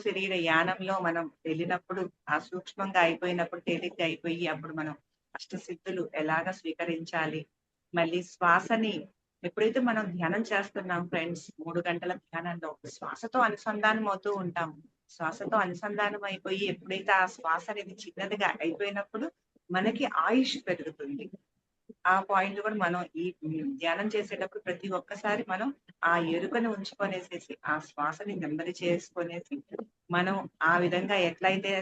శరీర యానంలో మనం వెళ్ళినప్పుడు ఆ సూక్ష్మంగా అయిపోయినప్పుడు తేలిగ్గా అయిపోయి అప్పుడు మనం సిద్ధులు ఎలాగ స్వీకరించాలి. మళ్ళీ శ్వాసని ఎప్పుడైతే మనం ధ్యానం చేస్తున్నాం ఫ్రెండ్స్, 3 గంటల ధ్యానంలో శ్వాసతో అనుసంధానం అవుతూ ఉంటాం. శ్వాసతో అనుసంధానం అయిపోయి ఎప్పుడైతే ఆ శ్వాస అనేది చిన్నదిగా అయిపోయినప్పుడు మనకి ఆయుష్ పెరుగుతుంది. ఆ పాయింట్ కూడా మనం ఈ ధ్యానం చేసేటప్పుడు ప్రతి ఒక్కసారి మనం ఆ ఎరుకను ఉంచుకొనేసేసి ఆ శ్వాసని నెమ్మది చేసుకొనేసి మనం ఆ విధంగా ఎట్లయితే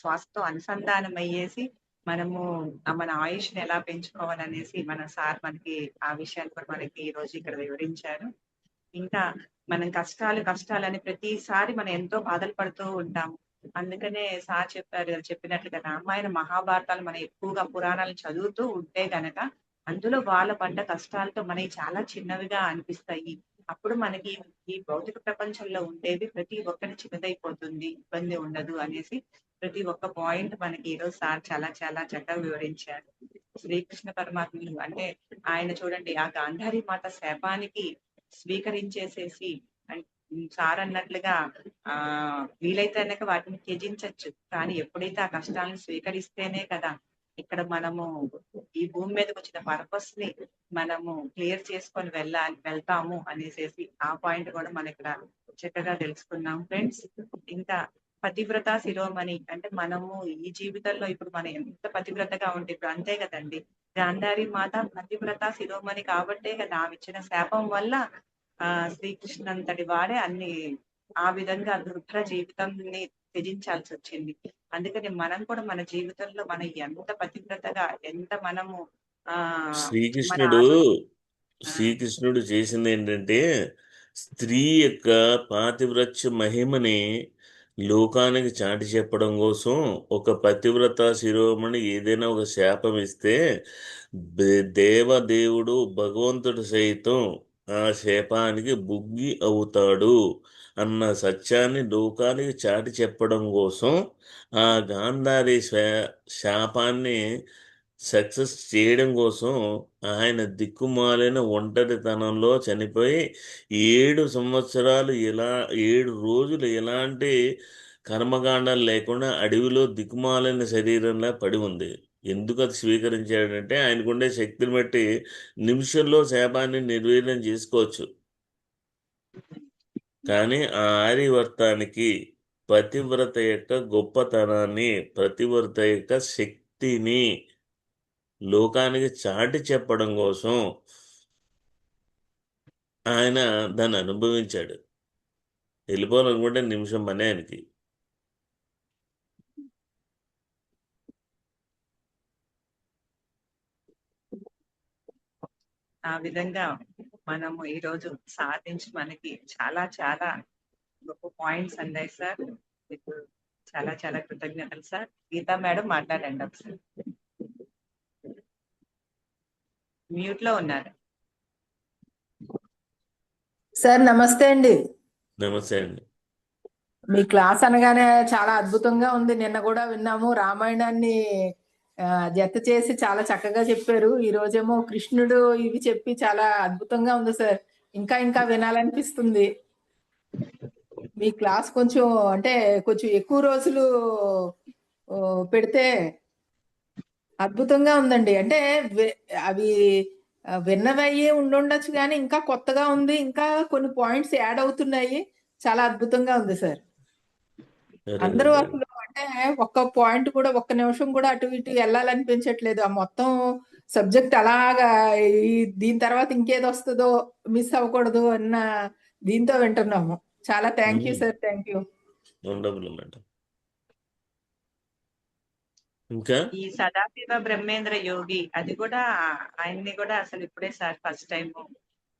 శ్వాసతో అనుసంధానం అయ్యేసి మనము మన ఆయుష్ని ఎలా పెంచుకోవాలనేసి మన సార్ మనకి ఆ విషయాలు కూడా మనకి ఈ రోజు ఇక్కడ వివరించారు. ఇంకా మనం కష్టాలని ప్రతిసారి మనం ఎంతో బాధలు పడుతూ ఉంటాము. అందుకనే సార్ చెప్పినట్లుగా రామాయణ మహాభారతాలు మనం ఎక్కువగా పురాణాలు చదువుతూ ఉంటే గనక అందులో వాళ్ళ పడ్డ కష్టాలతో మనకి చాలా చిన్నవిగా అనిపిస్తాయి. అప్పుడు మనకి ఈ భౌతిక ప్రపంచంలో ఉండేది ప్రతి ఒక్కటి చిన్నదైపోతుంది, ఇబ్బంది ఉండదు అనేసి ప్రతి ఒక్క పాయింట్ మనకి ఈరోజు సార్ చాలా చాలా చక్కగా వివరించారు. శ్రీకృష్ణ పరమాత్ములు అంటే ఆయన చూడండి, ఆ గాంధారి మాత శాపానికి స్వీకరించేసేసి సార్ అన్నట్లుగా వీలైతే కనుక వాటిని త్యజించవచ్చు, కానీ ఎప్పుడైతే ఆ కష్టాలను స్వీకరిస్తేనే కదా ఇక్కడ మనము ఈ భూమి మీదకి వచ్చిన పర్పస్ ని మనము క్లియర్ చేసుకొని వెళ్తాము అనేసి ఆ పాయింట్ కూడా మనం ఇక్కడ చక్కగా తెలుసుకున్నాం ఫ్రెండ్స్. ఇంకా పతివ్రత శిరోమణి అంటే మనము ఈ జీవితంలో ఇప్పుడు మనం ఎంత పతివ్రతగా ఉంటే ఇప్పుడు అంతే కదండి, గాంధారి మాత పతివ్రత శిరోమణి కాబట్టే కదా ఆమె ఇచ్చిన శాపం వల్ల శ్రీకృష్ణ అంతటి వాడే ఆ విధంగా దుర్భర జీవితాన్ని త్యజించాల్సి వచ్చింది. అందుకని మనం కూడా మన జీవితంలో మనం ఎంత పతివ్రతగా ఎంత మనము శ్రీకృష్ణుడు చేసింది ఏంటంటే, స్త్రీ యొక్క పాతివ్రత్య మహిమని లోకానికి చాటి చెప్పడం కోసం ఒక పతివ్రత శిరోమణి ఏదైనా ఒక శాపం ఇస్తే దేవదేవుడు భగవంతుడు సైతం ఆ శాపానికి బుగ్గి అవుతాడు అన్న సత్యాన్ని లోకానికి చాటి చెప్పడం కోసం ఆ గాంధారి శాపాన్ని సక్సెస్ చేయడం కోసం ఆయన దిక్కుమాలిన ఒంటరితనంలో చనిపోయి 7 సంవత్సరాలు 7 రోజులు ఎలాంటి కర్మకాండాలు లేకుండా అడవిలో దిక్కుమాలిన శరీరంలా పడి ఉంది. ఎందుకు అది స్వీకరించాడంటే ఆయనకుండే శక్తిని బట్టి నిమిషంలో శాపాన్ని నిర్వీర్యం చేసుకోవచ్చు. కానీ ఆ ఆర్యవర్తానికి పతివ్రత యొక్క గొప్పతనాన్ని, పతివ్రత యొక్క శక్తిని లోకానికి చాటి చెప్పడం కోసం ఆయన దాన్ని అనుభవించాడు. వెళ్ళిపోవాలనుకుంటే నిమిషం పనే ఆయనకి. ఆ విధంగా మనము ఈరోజు సాధించి మనకి చాలా చాలా గొప్ప పాయింట్స్ అందాయి సార్. మీకు చాలా చాలా కృతజ్ఞతలు సార్. గీతా మేడం మాట్లాడండి ఒకసారి. మ్యూట్ లో ఉన్నారు సార్. నమస్తే అండి. నమస్తే అండి. మీ క్లాస్ అనగానే చాలా అద్భుతంగా ఉంది. నిన్న కూడా విన్నాము, రామాయణాన్ని జత చేసి చాలా చక్కగా చెప్పారు. ఈ రోజేమో కృష్ణుడు ఇవి చెప్పి చాలా అద్భుతంగా ఉంది సార్. ఇంకా ఇంకా వినాలనిపిస్తుంది. మీ క్లాస్ కొంచెం అంటే కొంచెం ఎక్కువ రోజులు పెడితే అద్భుతంగా ఉందండి. అంటే అవి విన్నవయ్యే ఉండుండొచ్చు కానీ ఇంకా కొత్తగా ఉంది. ఇంకా కొన్ని పాయింట్స్ యాడ్ అవుతున్నాయి. చాలా అద్భుతంగా ఉంది సార్. వెరీ అందరూ గుడ్. అసలు అంటే ఒక్క పాయింట్ కూడా ఒక్క నిమిషం కూడా అటు ఇటు వెళ్ళాలనిపించట్లేదు. ఆ మొత్తం సబ్జెక్ట్ అలాగా దీని తర్వాత ఇంకేది వస్తుందో మిస్ అవ్వకూడదు అన్న దీంతో వింటున్నాము. చాలా thank you sir. Thank you. Wonderful madam. ఇంకా ఈ సదాశివ బ్రహ్మేంద్ర యోగి అది కూడా ఆయన్ని కూడా అసలు ఇప్పుడే సార్ ఫస్ట్ టైం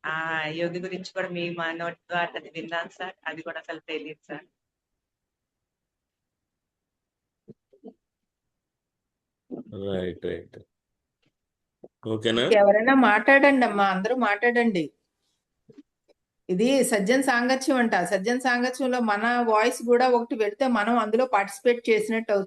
ఆ యోగి గురించి కూడా మీ మా నోటి ద్వారా అది విన్నాను సార్. అది కూడా అసలు తెలియదు సార్. Right right. ఓకేనా? ఎవరైనా మాట్లాడండి అమ్మా, అందరూ మాట్లాడండి. ఇది సజ్జన సాంగత్యం అంట. సజ్జన సాంగత్యంలో మన వాయిస్ కూడా ఒకటి వెళ్తే మనం అందులో పార్టిసిపేట్ చేసినట్టు అవుతుంది.